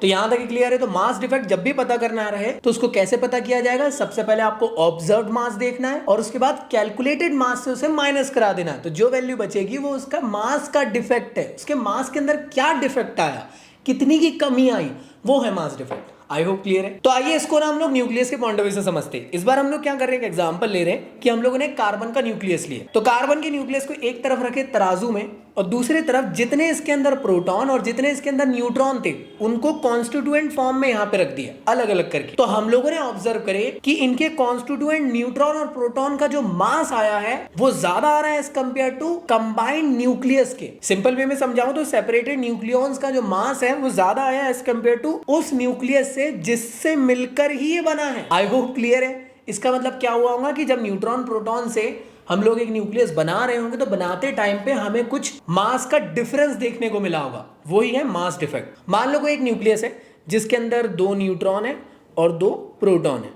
तो यहां तक क्लियर है। तो मास डिफेक्ट जब भी पता करना रहे तो उसको कैसे पता किया जाएगा, सबसे पहले आपको ऑब्जर्व्ड मास देखना है और उसके बाद कैलकुलेटेड मास से उसे माइनस करा देना है। तो जो वैल्यू बचेगी वो उसका मास का डिफेक्ट है, उसके मास के अंदर क्या डिफेक्ट आया, कितनी की कमी आई, वो है मास डिफेक्ट। आई होप क्लियर है। तो आइए इसको ना हम लोग न्यूक्लियस के पॉइंट ऑफ व्यू से समझते हैं। इस बार हम लोग क्या कर रहे हैं, एक एग्जांपल ले रहे हैं कि हम लोगों ने कार्बन का न्यूक्लियस लिया। तो कार्बन के न्यूक्लियस को एक तरफ रखे तराजू में और दूसरी तरफ जितने इसके अंदर प्रोटॉन और जितने इसके अंदर न्यूट्रॉन थे उनको कॉन्स्टिट्यूएंट फॉर्म में यहाँ पे रख दिया अलग अलग करके। तो हम लोगों ने ऑब्जर्व करे कि इनके कॉन्स्टिट्यूएंट न्यूट्रॉन और प्रोटॉन का जो मास आया है वो ज्यादा आ रहा है as compare to combined nucleus के। सिंपल वे में समझाऊं तो सेपरेटेड न्यूक्लियॉन्स का जो मास है वो ज्यादा आया एज कंपेयर टू उस न्यूक्लियस से जिससे मिलकर ही ये बना है। आई होप क्लियर है। इसका मतलब क्या हुआ होगा कि जब न्यूट्रॉन प्रोटॉन से हम लोग एक न्यूक्लियस बना रहे होंगे तो बनाते टाइम पे हमें कुछ मास का डिफरेंस देखने को मिला होगा, वही है मास डिफेक्ट। मान लो कोई एक न्यूक्लियस है जिसके अंदर 2 न्यूट्रॉन है और 2 प्रोटॉन है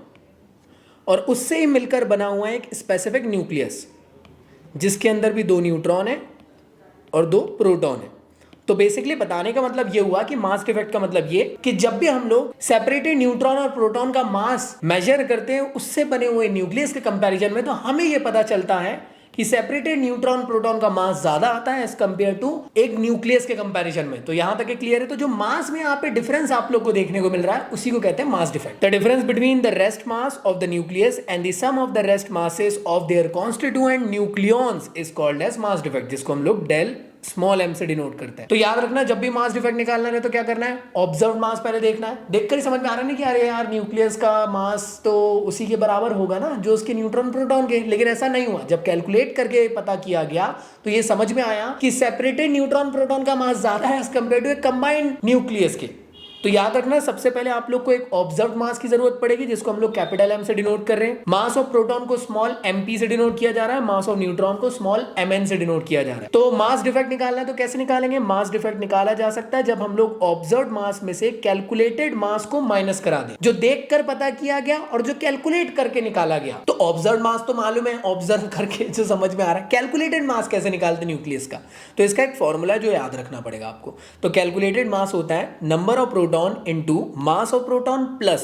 और उससे ही मिलकर बना हुआ है एक स्पेसिफिक न्यूक्लियस जिसके अंदर भी 2 न्यूट्रॉन है और 2 प्रोटॉन है। तो बेसिकली बताने का मतलब ये हुआ कि मास डिफेक्ट का मतलब ये कि जब भी हम लोग सेपरेटेड न्यूट्रॉन और प्रोटॉन का मास मेजर करते हैं उससे बने हुए न्यूक्लियस के कंपैरिजन में, तो हमें ये पता चलता है कि सेपरेटेड न्यूट्रॉन प्रोटॉन का मास ज्यादा आता है एज कंपेयर टू एक न्यूक्लियस के कंपैरिजन में। तो यहां तक क्लियर है। तो जो मास में यहाँ पे डिफरेंस आप लोग को देखने को मिल रहा है उसी को कहते हैं mass defect. The difference between the rest mass of the nucleus and the sum of the rest masses of their constituent nucleons is called as mass defect, जिसको हम लोग डेल स्मॉल m से डिनोट करते हैं। तो याद रखना जब भी मास डिफेक्ट निकालना है तो क्या करना है, ऑब्जर्व मास पहले देखना है। देखकर ही समझ में आ रहा है कि अरे यार न्यूक्लियस का मास तो उसी के बराबर होगा ना जो उसके न्यूट्रॉन प्रोटॉन के, लेकिन ऐसा नहीं हुआ। जब कैलकुलेट करके पता किया गया तो ये समझ में आया कि सेपरेटेड न्यूट्रॉन प्रोटॉन का मास ज्यादा है एज कंपेयर टू एक कंबाइंड न्यूक्लियस के। तो याद रखना सबसे पहले आप लोग को एक ऑब्जर्व मास की जरूरत पड़ेगी जिसको हम लोग कैपिटल M से डिनोट कर रहे हैं। मास ऑफ प्रोटॉन को स्मॉल mp से डिनोट किया जा रहा है, मास ऑफ न्यूट्रॉन को स्मॉल mn से डिनोट किया जा रहा है। तो मास डिफेक्ट निकालना है तो कैसे निकालेंगे, मास डिफेक्ट निकाला जा सकता है जब हम लोग ऑब्जर्व मास में से कैलकुलेटेड मास को माइनस करा दें, जो देखकर पता किया गया और जो कैलकुलेट करके निकाला गया। तो ऑब्जर्व मास तो मालूम है, ऑब्जर्व करके जो समझ में आ रहा है। कैलकुलेटेड मास कैसे निकालते न्यूक्लियस का, तो इसका एक फॉर्मूला जो याद रखना पड़ेगा आपको। तो कैलकुलेटेड मास होता है number of proton into mass of proton plus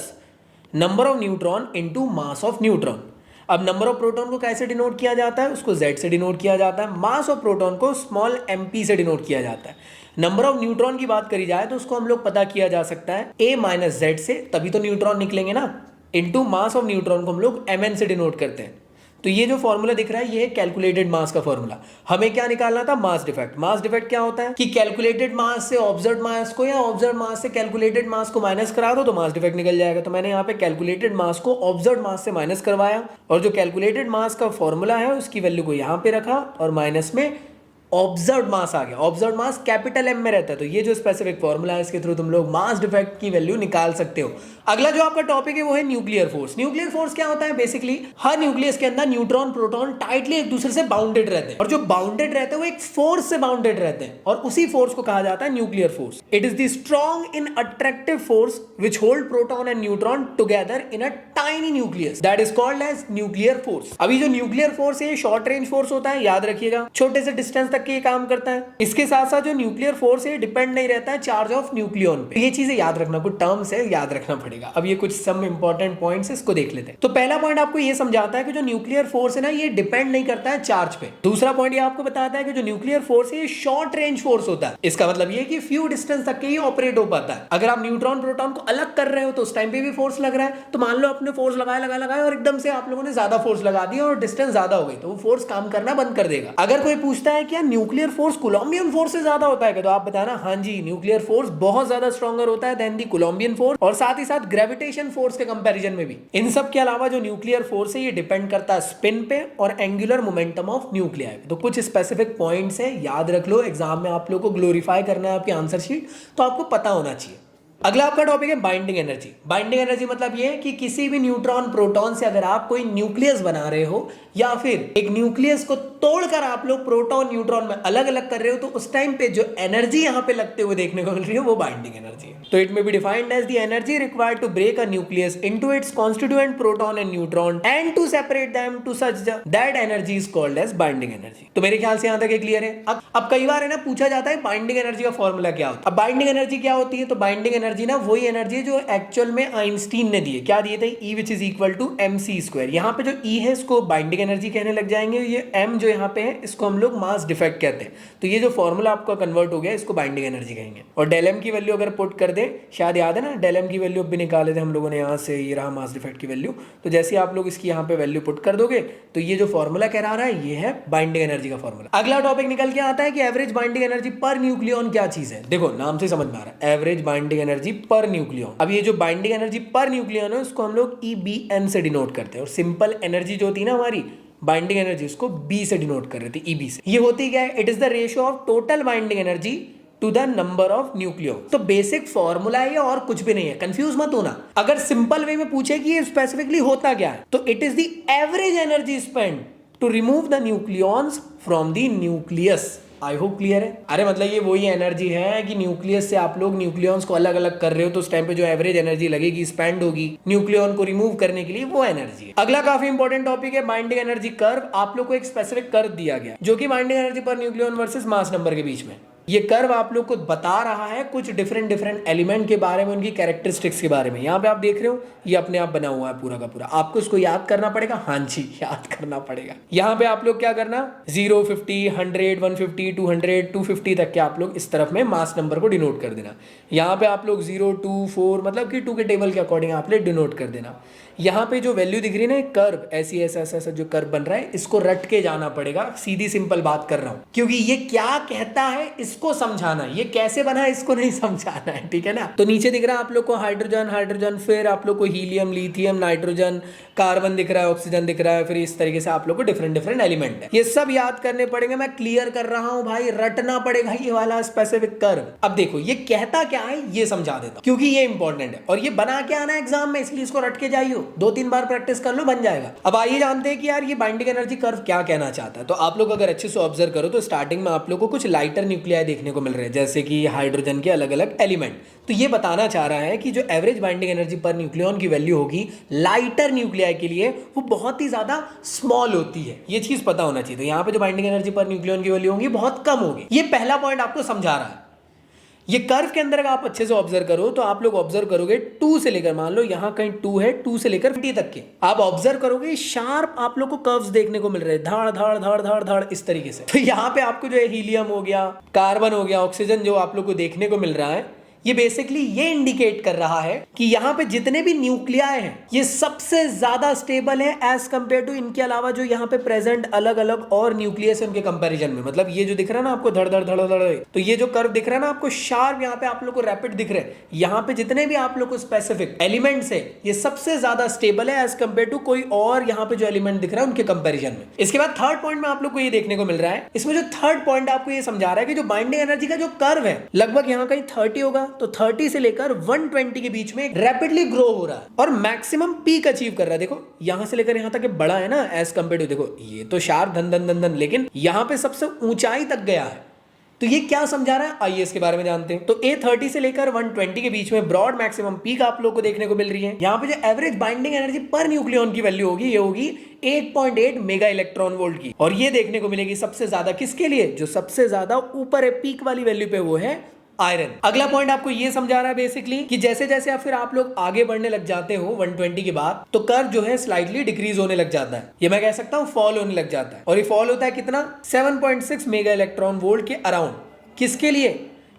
number of neutron into mass of neutron. अब नंबर ऑफ प्रोटॉन को कैसे डिनोट किया जाता है, उसको Z से डिनोट किया जाता है। मास ऑफ प्रोटॉन को स्मॉल mp से डिनोट किया जाता है। नंबर ऑफ न्यूट्रॉन की बात करी जाए तो उसको हम लोग पता किया जा सकता है a माइनस Z से, तभी तो न्यूट्रॉन निकलेंगे ना, इनटू मास ऑफ न्यूट्रॉन को हम लोग mn से डिनोट करते हैं। तो ये जो फॉर्मूला दिख रहा है ये है कैलकुलेटेड मास का फॉर्मूला। हमें क्या निकालना था, मास डिफेक्ट। मास डिफेक्ट क्या होता है कि कैलकुलेटेड मास से ऑब्जर्व मास को या ऑब्जर्व मास से कैलकुलेटेड मास को माइनस करा दो तो मास डिफेक्ट निकल जाएगा। तो मैंने यहाँ पे कैलकुलेटेड मास को ऑब्जर्व मास से माइनस करवाया और जो कैलकुलेटेड मास का फॉर्मूला है उसकी वैल्यू को यहाँ पे रखा और माइनस में ऑब्जर्व मास आ गया। ऑब्जर्व मास कैपिटल M में रहता है। तो ये जो स्पेसिफिक फॉर्मूला है इसके थ्रू तुम लोग मास डिफेक्ट की वैल्यू निकाल सकते हो। अगला जो आपका टॉपिक है वो है न्यूक्लियर फोर्स। न्यूक्लियर फोर्स क्या होता है, बेसिकली हर न्यूक्लियस के अंदर न्यूट्रॉन प्रोटॉन टाइटली एक दूसरे से बाउंडेड रहते हैं और जो बाउंडेड रहते हैं वो एक फोर्स से बाउंडेड रहते हैं और उसी फोर्स को कहा जाता है nuclear force. It is the strong in attractive force which hold proton and neutron together in a tiny nucleus, that is called as nuclear force. अभी जो न्यूक्लियर फोर्स है शॉर्ट रेंज फोर्स होता है, याद रखिएगा, छोटे से डिस्टेंस तक के काम करता है। इसके साथ साथ जो न्यूक्लियर फोर्स है डिपेंड नहीं रहता है चार्ज ऑफ न्यूक्लियन पे। ये चीजें याद रखना, कुछ टर्म्स है याद रखना पड़ेगा। अब ये कुछ सम इंपॉर्टेंट पॉइंट्स है, इसको देख लेते हैं। तो पहला पॉइंट आपको ये समझाता है कि जो न्यूक्लियर फोर्स है ना ये डिपेंड नहीं करता है चार्ज पे। दूसरा पॉइंट ये आपको बताता है कि जो न्यूक्लियर फोर्स है ये शॉर्ट रेंज फोर्स होता है। इसका मतलब ये कि फ्यू डिस्टेंस तक के ही ऑपरेट हो पाता है। अगर आप न्यूट्रॉन प्रोटॉन को अलग कर रहे हो तो उस टाइम पे भी फोर्स लग रहा है। तो मान लो आपने फोर्स लगाया और एकदम से आप लोगों ने ज्यादा फोर्स लगा दिया और डिस्टेंस ज्यादा हो गई तो वो फोर्स काम करना बंद कर देगा। अगर कोई पूछता है कि न्यूक्लियर फोर्स कोलंबियन फोर्स से ज्यादा होता है? तो आप बताना हाँ जी, न्यूक्लियर फोर्स बहुत ज्यादा स्ट्रॉन्गर होता है देन दी कोलंबियन फोर्स, और साथ ही साथ ग्रेविटेशन फोर्स के कंपैरिजन में भी। इन सब के अलावा जो न्यूक्लियर फोर्स है ये डिपेंड करता है स्पिन पे और एंगुलर मोमेंटम ऑफ न्यूक्लियाई। तो कुछ स्पेसिफिक पॉइंट्स है, याद रख लो, एग्जाम में आप लोग को ग्लोरीफाई करना है आपकी आंसर शीट, तो आपको पता होना चाहिए। अगला आपका टॉपिक है बाइंडिंग एनर्जी। बाइंडिंग एनर्जी मतलब ये है कि किसी भी न्यूट्रॉन प्रोटॉन से अगर आप कोई न्यूक्लियस बना रहे हो या फिर एक न्यूक्लियस को तोड़कर आप लोग प्रोटॉन न्यूट्रॉन में अलग अलग कर रहे हो, तो उस टाइम पे जो एनर्जी यहां पे लगते हुए देखने को मिल रही है वो बाइंडिंग एनर्जी है। तो it may be defined as the energy required to break a nucleus into its constituent proton and neutron and to separate them to such that energy is called as binding energy. तो मेरे ख्याल से यहां तक clear है। अब कई बार है ना पूछा जाता है बाइंडिंग एनर्जी का फॉर्मूला क्या होता है। अब बाइंडिंग एनर्जी क्या होती है? तो बाइंडिंग एनर्जी ना वही एनर्जी जो एक्चुअल में आइंस्टीन ने दी है। क्या दिए थे? E which is equal to mc²। यहाँ पे जो E है इसको बाइंडिंग एनर्जी कहने लग जाएंगे, ये M जो यहाँ पे है इसको हम लोग मास डिफेक्ट कहते हैं। तो ये जो फॉर्मूला आपका कन्वर्ट हो गया इसको बाइंडिंग एनर्जी कहेंगे। और डेल M की वैल्यू अगर पुट कर दे, शायद याद है ना, डेल M की वैल्यू भी निकाले थे हम लोगों ने यहाँ से, ये रहा मास डिफेक्ट की वैल्यू। तो जैसे आप लोग इसकी यहाँ पे वैल्यू पुट कर दोगे तो ये जो फॉर्मूला कह रहा है ये है बाइंडिंग एनर्जी का फॉर्मूला। अगला टॉपिक निकल के आता है कि average binding energy per nucleon क्या चीज है। देखो नाम से समझ में आ रहा है, average binding energy per nucleon. अब ये जो बाइंडिंग एनर्जी पर न्यूक्लियन है उसको हम लोग EBN से डिनोट करते हैं, और सिंपल एनर्जी जो होती है ना हमारी बाइंडिंग एनर्जी उसको B से डिनोट कर रहे थे, EB से। ये होती क्या है? It is the ratio of total binding energy to the number of nucleon. तो बेसिक फॉर्मूला है और कुछ भी नहीं है, कंफ्यूज मत होना। अगर सिंपल वे में पूछे कि ये स्पेसिफिकली होता क्या है, तो it is the average energy spend to remove the nucleons from the nucleus. I hope clear है। अरे मतलब ये वही एनर्जी है कि न्यूक्लियस से आप लोग न्यूक्लियॉन्स को अलग अलग कर रहे हो, तो उस टाइम पे जो एवरेज एनर्जी लगेगी, स्पेंड होगी न्यूक्लियन को रिमूव करने के लिए, वो एनर्जी है। अगला काफी इंपॉर्टेंट टॉपिक है बाइंडिंग एनर्जी कर्व। आप लोग को एक स्पेसिफिक कर्व दिया गया जो कि binding energy per nucleon versus mass number के बीच में। ये कर्व आप लोग को बता रहा है कुछ डिफरेंट एलिमेंट के बारे में, उनकी कैरेक्टरिस्टिक्स के बारे में। यहाँ पे आप देख रहे हो ये अपने आप बना हुआ है पूरा का पूरा, आपको इसको याद करना पड़ेगा। हाँ जी, याद करना पड़ेगा। यहाँ पे आप लोग क्या करना, 0, 50, 100, 150, 200, 250 तक के आप लोग इस तरफ में मास नंबर को डिनोट कर देना। यहाँ पे आप लोग 0, 2, 4 मतलब कि 2 के टेबल के अकॉर्डिंग आप लोग डिनोट कर देना। यहाँ पे जो वैल्यू दिख रही है ना, कर्व ऐसी ऐसा जो कर्व बन रहा है, इसको रट के जाना पड़ेगा। सीधी सिंपल बात कर रहा हूँ, क्योंकि ये क्या कहता है इसको समझाना, ये कैसे बना है इसको नहीं समझाना है, ठीक है ना। तो नीचे दिख रहा है आप लोग को हाइड्रोजन, फिर आप लोग को हीलियम, लिथियम, नाइट्रोजन, कार्बन दिख रहा है, ऑक्सीजन दिख रहा है, फिर इस तरीके से आप लोग को डिफरेंट एलिमेंट है। ये सब याद करने पड़ेंगे। मैं क्लियर कर रहा हूँ भाई, रटना पड़ेगा ये वाला स्पेसिफिक कर्व। अब देखो ये कहता क्या है ये समझा देता हूं, क्योंकि ये इंपॉर्टेंट है और ये बना के आना है एग्जाम में, इसलिए इसको रट के जाइयो, 2-3 बार प्रैक्टिस कर लो, बन जाएगा। अब आइए जानते हैं कि यार ये बाइंडिंग एनर्जी कर्व क्या कहना चाहता है। तो आप लोग अगर अच्छे से ऑब्जर्व करो तो स्टार्टिंग में आप लोग को कुछ लाइटर न्यूक्लियाई देखने को मिल रहे हैं, जैसे कि हाइड्रोजन के अलग अलग एलिमेंट। तो ये बताना चाह रहा है कि जो average binding energy per nucleon की वैल्यू होगी लाइटर न्यूक्लियाई के लिए, वो बहुत ही ज्यादा स्मॉल होती है। ये चीज पता होना चाहिए। तो यहाँ पे जो बाइंडिंग एनर्जी पर न्यूक्लियन की वैल्यू होगी बहुत कम होगी। ये पहला पॉइंट आपको समझा रहा है। ये कर्व के अंदर अगर आप अच्छे से ऑब्जर्व करो तो आप लोग ऑब्जर्व करोगे 2 से लेकर, मान लो यहां कहीं 2 है, 2 से लेकर 50 तक के आप ऑब्जर्व करोगे, शार्प आप लोग को कर्व्स देखने को मिल रहे हैं, धाड़ धाड़ धाड़ धाड़ धाड़ इस तरीके से। तो यहां पे आपको जो है हीलियम हो गया, कार्बन हो गया, ऑक्सीजन जो आप लोग को देखने को मिल रहा है, ये बेसिकली ये इंडिकेट कर रहा है कि यहाँ पे जितने भी न्यूक्लियाई हैं ये सबसे ज्यादा स्टेबल है एज कंपेयर टू इनके अलावा जो यहाँ पे प्रेजेंट अलग अलग और न्यूक्लियस है उनके कंपैरिजन में। मतलब ये जो दिख रहा है ना आपको धड़ धड़ धड़ धड़, तो ये जो कर्व दिख रहा है ना आपको शार्प, यहाँ पे आप लोग को रैपिड दिख रहे हैं। यहाँ पे जितने भी आप लोग को स्पेसिफिक एलिमेंट्स है ये सबसे ज्यादा स्टेबल है एज कंपेयर टू कोई और यहाँ पे जो एलिमेंट दिख रहा है उनके कंपेरिजन में। इसके बाद थर्ड पॉइंट में आप लोग को ये देखने को मिल रहा है, इसमें जो थर्ड पॉइंट आपको ये समझा रहा है कि जो बाइंडिंग एनर्जी का जो कर्व है लगभग यहाँ कहीं 30 होगा, तो 30 से लेकर 120 के बीच में रैपिडली ग्रो हो रहा है और मैक्सिमम पीक अचीव कर रहा है। देखो यहां से लेकर यहां तक बड़ा है ना एज कंपेयर टू, देखो ये तो शार्प धन धन धन धन, लेकिन यहां पे सबसे ऊंचाई तक गया है। तो ये क्या समझा रहा है आइए इसके बारे में जानते हैं। तो A30 से लेकर 120 के बीच में ब्रॉड मैक्सिमम पीक आप लोग को देखने को मिल रही है। यहाँ पे जो average binding energy per nucleon की वैल्यू होगी ये होगी 8.8 मेगा इलेक्ट्रॉन वोल्ट की, और ये देखने को मिलेगी सबसे ज्यादा किसके लिए, जो सबसे ज्यादा ऊपर है पीक वाली वैल्यू पे, वो है आयरन। अगला पॉइंट आपको ये समझा रहा है बेसिकली कि जैसे जैसे आप लोग आगे बढ़ने लग जाते हो 120 के बाद, तो कर्व जो है स्लाइटली डिक्रीज होने लग जाता है, ये मैं कह सकता हूं फॉल होने लग जाता है। और ये फॉल होता है कितना, 7.6 मेगा इलेक्ट्रॉन वोल्ट के अराउंड। किसके लिए,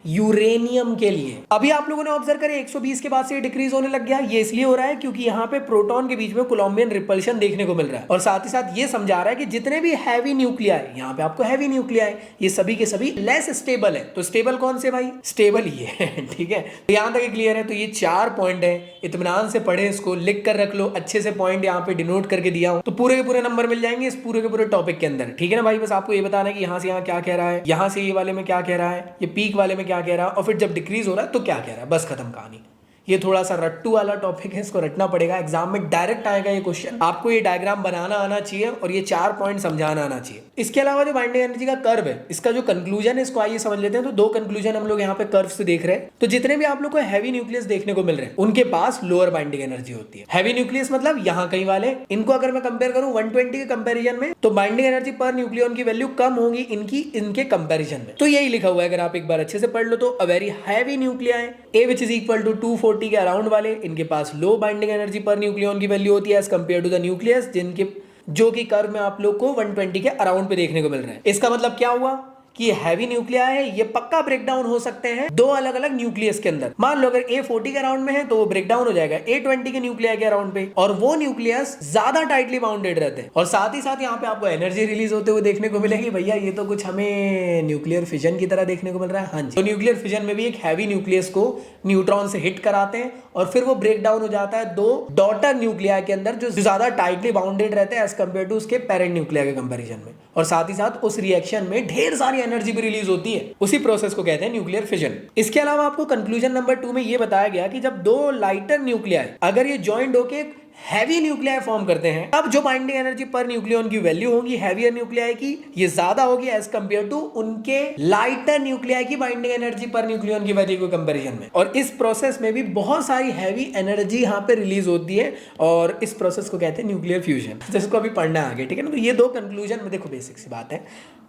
यूरेनियम के लिए। अभी आप लोगों ने ऑब्जर्व करें 120 के बाद से डिक्रीज होने लग गया। ये इसलिए हो रहा है क्योंकि यहाँ पे प्रोटॉन के बीच में कोलम्बियन रिपल्शन देखने को मिल रहा है, और साथ ही साथ ये समझा रहा है कि जितने भी हैवी न्यूक्लिया है, यहाँ पे आपको हैवी न्यूक्लिया है, ये सभी के सभी लेस स्टेबल है। तो स्टेबल कौन से भाई? स्टेबल ये है। ठीक है, तो यहाँ तक क्लियर है। तो ये 4 पॉइंट है, इत्मीनान से पढ़े, इसको लिख कर रख लो अच्छे से, पॉइंट यहाँ पे डिनोट करके दिया हूं, तो पूरे के पूरे नंबर मिल जाएंगे इस पूरे के पूरे टॉपिक के अंदर। ठीक है ना भाई, बस आपको ये बताना है कि यहाँ से यहाँ क्या कह रहा है, यहाँ से ये वाले में क्या कह रहा है, ये पीक वाले में क्या कह रहा है, और फिर जब डिक्रीज हो रहा है तो क्या कह रहा है, बस खत्म कहानी। ये थोड़ा सा रट्टू वाला टॉपिक है, इसको रटना पड़ेगा, एग्जाम में डायरेक्ट आएगा ये क्वेश्चन। आपको ये डायग्राम बनाना आना चाहिए और ये 4 पॉइंट समझाना आना चाहिए। इसके अलावा जो बाइंडिंग एनर्जी का कर्व है, इसका जो कंक्लूजन है, इसको आइए समझ लेते हैं। तो 2 कंक्लूजन हम लोग यहाँ पे कर्व से देख रहे हैं। तो जितने भी आप लोग को हैवी न्यूक्लियस देखने को मिल रहे हैं, उनके पास लोअर बाइंडिंग एनर्जी होती है। हैवी न्यूक्लियस मतलब यहाँ कहीं वाले, इनको अगर मैं कंपेयर करूँ 120 के कंपेरिजन में, तो बाइंडिंग एनर्जी पर न्यूक्लियन की वैल्यू कम होगी इनके कंपेरिजन में। तो यही लिखा हुआ है, अगर आप एक बार अच्छे से पढ़ लो तो a very heavy nuclei A which is equal to 240 के अराउंड वाले, इनके पास low binding energy per nucleon की वैल्यू होती है as compare to the nucleus, जिनके जो कि कर्व में आप लोग को 120 के अराउंड पे देखने को मिल रहा है। इसका मतलब क्या हुआ कि हैवी न्यूक्लिया है, ये पक्का ब्रेकडाउन हो सकते हैं 2 अलग अलग न्यूक्लियस के अंदर। मान लो अगर A40 के अराउंड में है तो वो ब्रेकडाउन हो जाएगा A20 के न्यूक्लिया के अराउंड पे, और वो न्यूक्लियस ज्यादा टाइटली बाउंडेड रहते हैं। और साथ ही साथ यहाँ पे आपको एनर्जी रिलीज होते हुए देखने को मिलेगी। भैया ये तो कुछ हमें न्यूक्लियर फिजन की तरह देखने को मिल रहा है। हाँ जी, तो न्यूक्लियर फिजन में भी एक हैवी न्यूक्लियस को न्यूट्रॉन से हिट कराते हैं और फिर वो ब्रेक डाउन हो जाता है 2 डॉटर न्यूक्लिया के अंदर, जो ज्यादा टाइटली बाउंडेड रहते हैं एज कंपेयर टू उसके पेरेंट न्यूक्लिया के कंपेरिजन में। और साथ ही साथ उस रिएक्शन में ढेर सारी एनर्जी भी रिलीज होती है। उसी प्रोसेस को कहते हैं न्यूक्लियर फिजन। इसके अलावा आपको कंक्लूजन नंबर 2 में ये बताया गया कि जब 2 लाइटर न्यूक्लिया अगर ये ज्वाइंट होके हैवी न्यूक्लियाई फॉर्म करते हैं, तब जो बाइंडिंग एनर्जी पर न्यूक्लियन की वैल्यू होगी हैवियर न्यूक्लियाई की, ये ज्यादा होगी एज कंपेयर टू उनके लाइटर न्यूक्लियाई की बाइंडिंग एनर्जी पर न्यूक्लियन की वैल्यू के कंपैरिजन में। और इस प्रोसेस में भी बहुत सारी हैवी एनर्जी यहाँ पे रिलीज होती है, और इस प्रोसेस को कहते हैं न्यूक्लियर फ्यूजन, जिसको अभी पढ़ना है आगे। ठीक है ना, तो ये 2 कंक्लूजन में देखो, बेसिक सी बात है,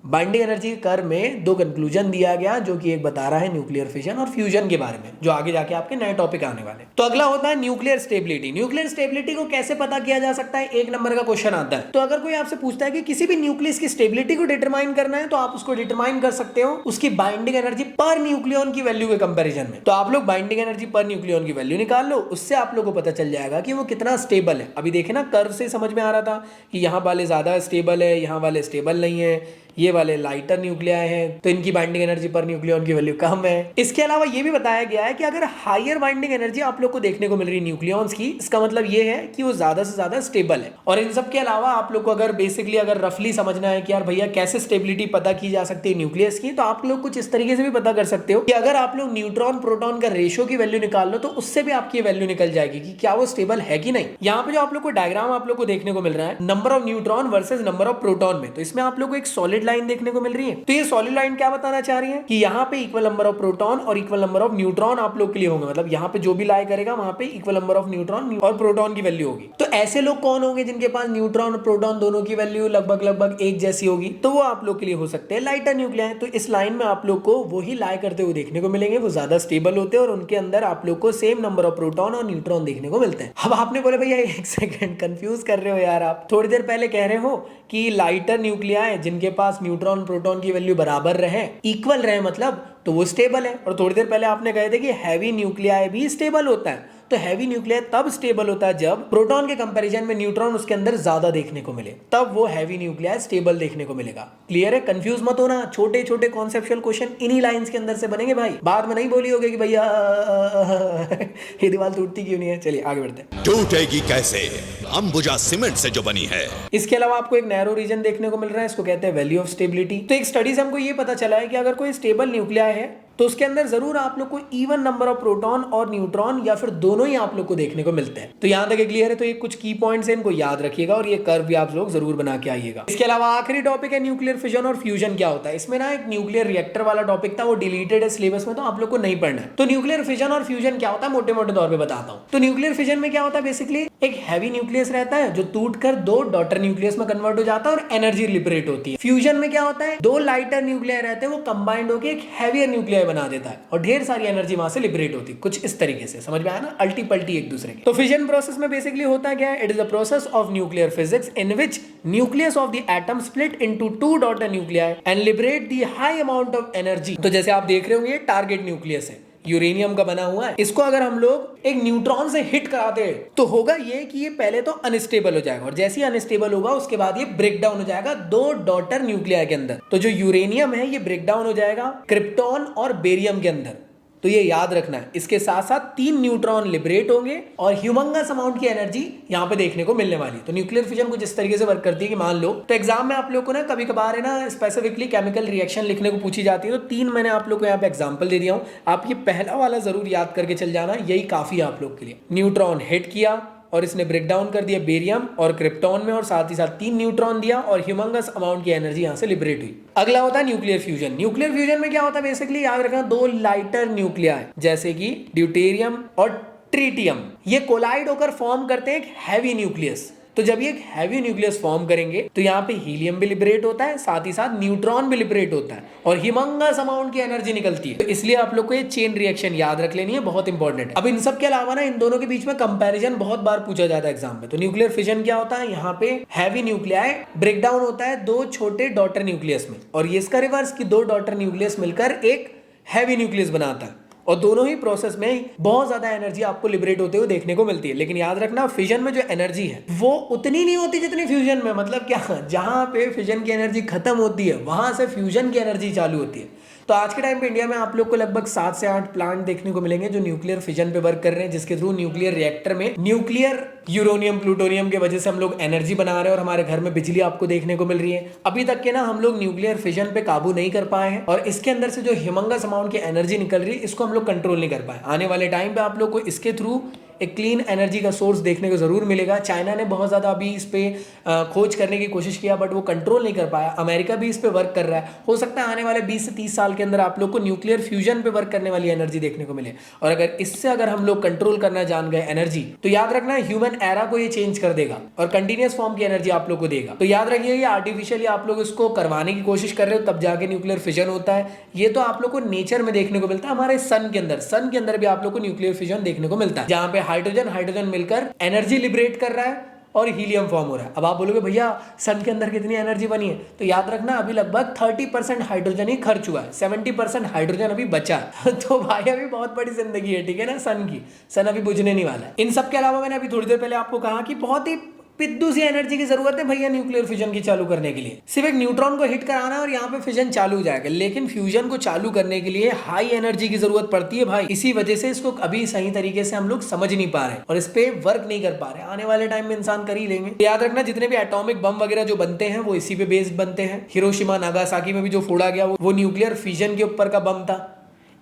बाइंडिंग एनर्जी कर्व में 2 कंक्लूजन दिया गया, जो कि एक बता रहा है न्यूक्लियर फिजन और फ्यूजन के बारे में, जो आगे जाके आपके नए टॉपिक आने वाले। तो अगला होता है न्यूक्लियर स्टेबिलिटी। न्यूक्लियर स्टेबिलिटी को कैसे पता किया जा सकता है? 1 नंबर का क्वेश्चन आता है। तो अगर कोई आपसे पूछता है कि किसी भी न्यूक्लियस की स्टेबिलिटी को डिटरमाइन करना है, तो आप उसको डिटरमाइन कर सकते हो उसकी बाइंडिंग एनर्जी पर न्यूक्लियन की वैल्यू के कंपैरिजन में। तो आप लोग बाइंडिंग एनर्जी पर न्यूक्लियन की वैल्यू निकाल लो, उससे आप लोग को पता चल जाएगा कि वो कितना स्टेबल है। अभी देखे ना, कर्व से समझ में आ रहा था कि यहाँ वाले ज्यादा स्टेबल है, यहाँ वाले स्टेबल नहीं है, ये वाले लाइटर न्यूक्लिया हैं, तो इनकी बाइंडिंग एनर्जी पर न्यूक्लियन की वैल्यू कम है। इसके अलावा ये भी बताया गया है कि अगर हायर बाइंडिंग एनर्जी आप लोग को देखने को मिल रही है न्यूक्लियॉन्स की, इसका मतलब ये है कि वो ज्यादा से ज्यादा स्टेबल है। और इन सब के अलावा आप लोग को अगर बेसिकली अगर रफली समझना है कि यार भैया कैसे स्टेबिलिटी पता की जा सकती है न्यूक्लियस की, तो आप लोग कुछ इस तरीके से भी पता कर सकते हो कि अगर आप लोग न्यूट्रॉन प्रोटॉन का रेशियो की वैल्यू निकाल लो, तो उससे भी आपकी वैल्यू निकल जाएगी कि क्या वो स्टेबल है कि नहीं। यहाँ पे जो आप लोग को डायग्राम आप लोग को देखने को मिल रहा है number of neutron versus number of proton में, तो इसमें आप लोग को एक सॉलिड लाइन देखने को मिल रही है। तो ये सॉलिड लाइन क्या बताना चाह रही है कि यहाँ पे इक्वल नंबर ऑफ प्रोटॉन और इक्वल नंबर ऑफ न्यूट्रॉन आप लोग के लिए होंगे। मतलब यहाँ पे जो भी लाई करेगा वहां पे इक्वल नंबर ऑफ न्यूट्रॉन और प्रोटॉन की वैल्यू होगी। तो ऐसे लोग कौन होंगे जिनके पास न्यूट्रॉन और प्रोटॉन दोनों की वैल्यू लगभग एक जैसी होगी? तो वो आप लोग के लिए हो सकते हैं लाइटर न्यूक्लियाई। तो इस लाइन में आप लोग को वही लाई करते हुए देखने को मिलेंगे, वो ज्यादा स्टेबल होते हैं और उनके अंदर आप लोग को सेम नंबर ऑफ प्रोटॉन और न्यूट्रॉन देखने को मिलते हैं। अब आपने बोले भैया 1 सेकंड कंफ्यूज कर रहे हो यार, आप थोड़ी देर पहले कह रहे हो कि लाइटर न्यूक्लियाई जिनके पास न्यूट्रॉन प्रोटॉन की वैल्यू बराबर रहे, इक्वल रहे, मतलब तो वो स्टेबल है। और थोड़ी देर पहले आपने कहे थे कि हैवी न्यूक्लियाई भी स्टेबल होता है। तो हैवी न्यूक्लियाई तब स्टेबल होता है जब प्रोटॉन के कंपैरिजन में न्यूट्रॉन उसके अंदर ज्यादा देखने को मिले, तब वो हैवी न्यूक्लियाई स्टेबल देखने को मिलेगा। क्लियर है? कंफ्यूज मत होना, छोटे छोटे कॉन्सेप्चुअल क्वेश्चन इन्हीं लाइंस के अंदर से बनेंगे भाई। बाद में नहीं बोली होगी कि भैया ये दीवार टूटती क्यों नहीं है। चलिए आगे बढ़ते हैं। टूटेगी कैसे? अंबुजा सीमेंट से जो बनी है। इसके अलावा आपको एक नैरो रीजन देखने को मिल रहा है, इसको कहते हैं वैल्यू ऑफ स्टेबिलिटी। तो एक स्टडी से हमको ये पता चला है कि अगर कोई स्टेबल न्यूक्लियाई है तो उसके अंदर जरूर आप लोग को इवन नंबर ऑफ प्रोटॉन और न्यूट्रॉन या फिर दोनों ही आप लोग को देखने को मिलते हैं। तो यहां तक क्लियर है? तो ये कुछ की पॉइंट्स हैं, इनको याद रखिएगा और ये कर्व भी आप लोग जरूर बना के आइएगा। इसके अलावा आखिरी टॉपिक है न्यूक्लियर फिजन और फ्यूजन क्या होता है। इसमें ना एक न्यूक्लियर रिएक्टर वाला टॉपिक था, वो डिलीटेड है सिलेबस में, तो आप लोग को नहीं पढ़ना है। तो न्यूक्लियर फिजन और फ्यूजन क्या होता है मोटे मोटे तौर पर बताता हूँ। तो न्यूक्लियर फिजन में क्या होता है, बेसिकली एक हैवी न्यूक्लियस रहता है जो टूटकर 2 डॉटर न्यूक्लियस में कन्वर्ट हो जाता है और एनर्जी लिबरेट होती है। फ्यूजन में क्या होता है, 2 लाइटर न्यूक्लियाई रहते हैं, वो कंबाइंड होकर एक हैवियर न्यूक्लियाई न्यूक्लियाई बना देता है और ढेर सारी एनर्जी वहां से लिबरेट होती है, कुछ इस तरीके से। समझ में आया ना, अल्टी पल्टी एक दूसरे के। तो फिजन प्रोसेस में बेसिकली होता क्या है? It is a process of nuclear physics in which nucleus of the atom split into two daughter nuclei and liberate the high amount of energy. तो जैसे आप देख रहे होंगे, टारगेट न्यूक्लियस है, यूरेनियम का बना हुआ है। इसको अगर हम लोग एक न्यूट्रॉन से हिट कराते हैं तो होगा ये कि ये पहले तो अनस्टेबल हो जाएगा और जैसे ही अनस्टेबल होगा उसके बाद ये ब्रेक डाउन हो जाएगा दो डॉटर न्यूक्लियाई के अंदर। तो जो यूरेनियम है ये ब्रेक डाउन हो जाएगा क्रिप्टॉन और बेरियम के अंदर। तो ये याद रखना है। इसके साथ साथ 3 न्यूट्रॉन लिबरेट होंगे और ह्यूमंगस अमाउंट की एनर्जी यहाँ पे देखने को मिलने वाली है। तो न्यूक्लियर फिजन कुछ इस तरीके से वर्क करती है कि मान लो, तो एग्जाम में आप लोग को ना कभी कभार है ना स्पेसिफिकली केमिकल रिएक्शन लिखने को पूछी जाती है, तो 3 मैंने आप लोग को यहाँ पे एग्जाम्पल दे दिया हूँ। आप ये पहला वाला जरूर याद करके चल जाना, यही काफी है आप लोग के लिए। न्यूट्रॉन हिट किया और इसने ब्रेक डाउन कर दिया बेरियम और क्रिप्टॉन में और साथ ही साथ 3 न्यूट्रॉन दिया और ह्यूमंगस अमाउंट की एनर्जी यहां से लिबरेट हुई। अगला होता है न्यूक्लियर फ्यूजन। न्यूक्लियर फ्यूजन में क्या होता है? बेसिकली याद रखना, 2 लाइटर न्यूक्लियाई जैसे कि ड्यूटेरियम और ट्रिटियम ये कोलाइड होकर फॉर्म करते हैं एक हैवी न्यूक्लियस। तो जब ये एक हैवी न्यूक्लियस फॉर्म करेंगे तो यहाँ पे हीलियम भी लिबरेट होता है, साथ ही साथ न्यूट्रॉन भी लिबरेट होता है और ह्यूमंगस अमाउंट की एनर्जी निकलती है। तो इसलिए आप लोग को ये चेन रिएक्शन याद रख लेनी है, बहुत इंपॉर्टेंट है। अब इन सब के अलावा ना इन दोनों के बीच में कंपैरिजन बहुत बार पूछा जाता है एग्जाम में। तो न्यूक्लियर फिजन क्या होता है? यहाँ पे हैवी न्यूक्लियाई ब्रेक डाउन होता है 2 छोटे डॉटर न्यूक्लियस में और ये इसका रिवर्स की 2 डॉटर न्यूक्लियस मिलकर एक हैवी न्यूक्लियस बनाता है और दोनों ही प्रोसेस में बहुत ज्यादा एनर्जी आपको लिबरेट होते हुए देखने को मिलती है। लेकिन याद रखना, फिजन में जो एनर्जी है वो उतनी नहीं होती जितनी फ्यूजन में। मतलब क्या, जहां पे फिजन की एनर्जी खत्म होती है वहां से फ्यूजन की एनर्जी चालू होती है। तो आज के टाइम पे इंडिया में आप लोग को लगभग 7 से 8 प्लांट देखने को मिलेंगे जो न्यूक्लियर फिजन पे वर्क कर रहे हैं, जिसके थ्रू न्यूक्लियर रिएक्टर में न्यूक्लियर यूरेनियम प्लूटोनियम के वजह से हम लोग एनर्जी बना रहे हैं और हमारे घर में बिजली आपको देखने को मिल रही है। अभी तक के ना हम लोग न्यूक्लियर फिजन पे काबू नहीं कर पाए हैं और इसके अंदर से जो ह्यूमंगस अमाउंट की एनर्जी निकल रही है इसको हम लोग कंट्रोल नहीं कर पाए। आने वाले टाइम पे आप लोग को इसके थ्रू एक क्लीन एनर्जी का सोर्स देखने को जरूर मिलेगा। चाइना ने बहुत ज्यादा अभी इस पे खोज करने की कोशिश किया बट वो कंट्रोल नहीं कर पाया। अमेरिका भी इस पे वर्क कर रहा है। हो सकता है आने वाले 20 से 30 साल के अंदर आप लोग को न्यूक्लियर फ्यूजन पे वर्क करने वाली एनर्जी देखने को मिले और अगर हम लोग कंट्रोल करना जान गए एनर्जी, तो याद रखना ह्यूमन एरा को ये चेंज कर देगा और कंटिन्यूअस फॉर्म की एनर्जी आप लोग को देगा। तो याद रखिए, आर्टिफिशियली आप लोग इसको करवाने की कोशिश कर रहे हो तब जाके न्यूक्लियर फिजन होता है। ये तो आप लोग को नेचर में देखने को मिलता है। हमारे सन के अंदर भी आप लोग को न्यूक्लियर फिजन देखने को मिलता है, जहां पे हाइड्रोजन मिलकर एनर्जी लिबरेट कर रहा है और हीलियम फॉर्म हो रहा है। अब आप बोलोगे भैया सन के अंदर कितनी एनर्जी बनी है? तो याद रखना अभी लगभग 30% हाइड्रोजन ही खर्च हुआ है, 70% हाइड्रोजन अभी बचा है। तो भाई अभी बहुत बड़ी जिंदगी है, ठीक है ना सन की। सन अभी बुझने नहीं वाला है। इन सब के अलावा मैंने अभी थोड़ी देर पहले आपको कहा कि बहुत ही पिद्दू सी एनर्जी की जरूरत है भैया न्यूक्लियर फिजन की चालू करने के लिए। सिर्फ एक न्यूट्रॉन को हिट कराना है और यहाँ पे फिजन चालू हो जाएगा। लेकिन फ्यूजन को चालू करने के लिए हाई एनर्जी की जरूरत पड़ती है भाई। इसी वजह से इसको अभी सही तरीके से हम लोग समझ नहीं पा रहे और इस पे वर्क नहीं कर पा रहे। आने वाले टाइम में इंसान कर ही लेंगे। तो याद रखना, जितने भी एटॉमिक बम वगैरह जो बनते हैं वो इसी पे बेस्ड बनते हैं। हिरोशिमा नागासाकी में भी जो फोड़ा गया वो न्यूक्लियर फिजन के ऊपर का बम था।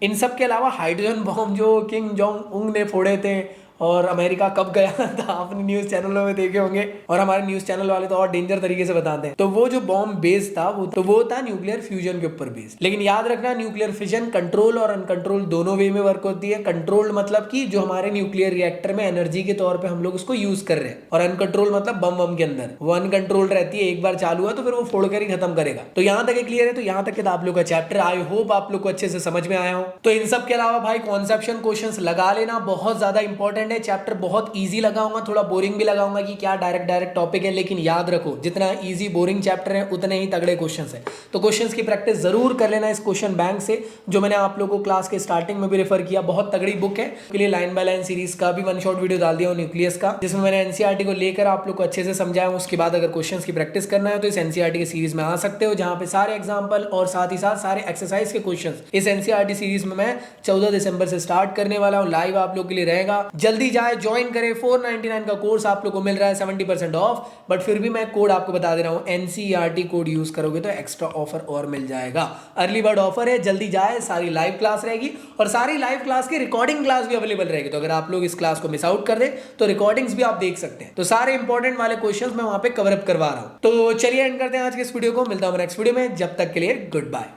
इन सब के अलावा हाइड्रोजन बम जो किंग जोंग उंग ने फोड़े थे और अमेरिका कब गया था आपने न्यूज चैनलों में देखे होंगे और हमारे न्यूज चैनल वाले तो और डेंजर तरीके से बताते हैं। तो वो जो बॉम्ब बेस था वो था न्यूक्लियर फ्यूजन के ऊपर बेस्ड। लेकिन याद रखना, न्यूक्लियर फिजन कंट्रोल और अनकंट्रोल दोनों वे में वर्क होती है। कंट्रोल्ड मतलब कि जो हमारे न्यूक्लियर रिएक्टर में एनर्जी के तौर पर हम लोग उसको यूज कर रहे हैं, और अनकंट्रोल मतलब बम के अंदर वो अनकंट्रोल रहती है। एक बार चालू हुआ तो फिर वो फोड़ कर ही खत्म करेगा। तो यहाँ तक क्लियर है। तो यहाँ तक आप लोग का चैप्टर आई होप आप लोग को अच्छे से समझ में आया हो। तो इन सब के अलावा भाई कॉन्सेप्शन क्वेश्चंस लगा लेना, बहुत ज्यादा इंपॉर्टेंट है। चैप्टर बहुत इजी लगाऊंगा, थोड़ा बोरिंग भी लगाऊंगा कि क्या डायरेक्ट टॉपिक है। लेकिन याद रखो, जितना इजी बोरिंग चैप्टर है उतने ही तगड़े क्वेश्चंस है। तो क्वेश्चंस की प्रैक्टिस जरूर कर लेना इस क्वेश्चन बैंक से, जो मैंने आप लोगों को क्लास के स्टार्टिंग में भी रेफर किया। बहुत तगड़ी बुक है। के लिए लाइन बाय लाइन सीरीज का भी 1 शॉट वीडियो डाल दिया न्यूक्लियस का, जिसमें मैंने एनसीईआरटी को लेकर आप लोग को अच्छे से समझाया। उसके बाद अगर क्वेश्चंस की प्रैक्टिस करना है तो इस एनसीईआरटी की सीरीज में आ सकते हो, जहां पे सारे एग्जाम्पल और साथ ही साथ सारे एक्सरसाइज के क्वेश्चंस इस एनसीईआरटी सीरीज में मैं 14 दिसंबर से स्टार्ट करने वाला हूं। लाइव आप लोग के लिए रहेगा, जल्दी जाए ज्वाइन करें। 499 का कोर्स आप लोग को मिल रहा है 70% ऑफ। बट फिर भी मैं कोड आपको बता दे रहा हूं, एनसीईआरटी कोड यूज करोगे तो एक्स्ट्रा ऑफर और मिल जाएगा। अर्ली बर्ड ऑफर है, जल्दी जाए। सारी लाइव क्लास रहेगी और सारी लाइव क्लास की रिकॉर्डिंग क्लास भी अवेलेबल रहेगी। तो अगर आप लोग इस क्लास को मिस आउट कर दे तो रिकॉर्डिंग्स भी आप देख सकते हैं। तो सारे इंपॉर्टेंट वाले क्वेश्चंस मैं वहां पे कवर अप करवा रहा हूं। तो चलिए एंड करते हैं आज के इस वीडियो को। मिलता हूं नेक्स्ट वीडियो में, जब तक के लिए गुड बाय।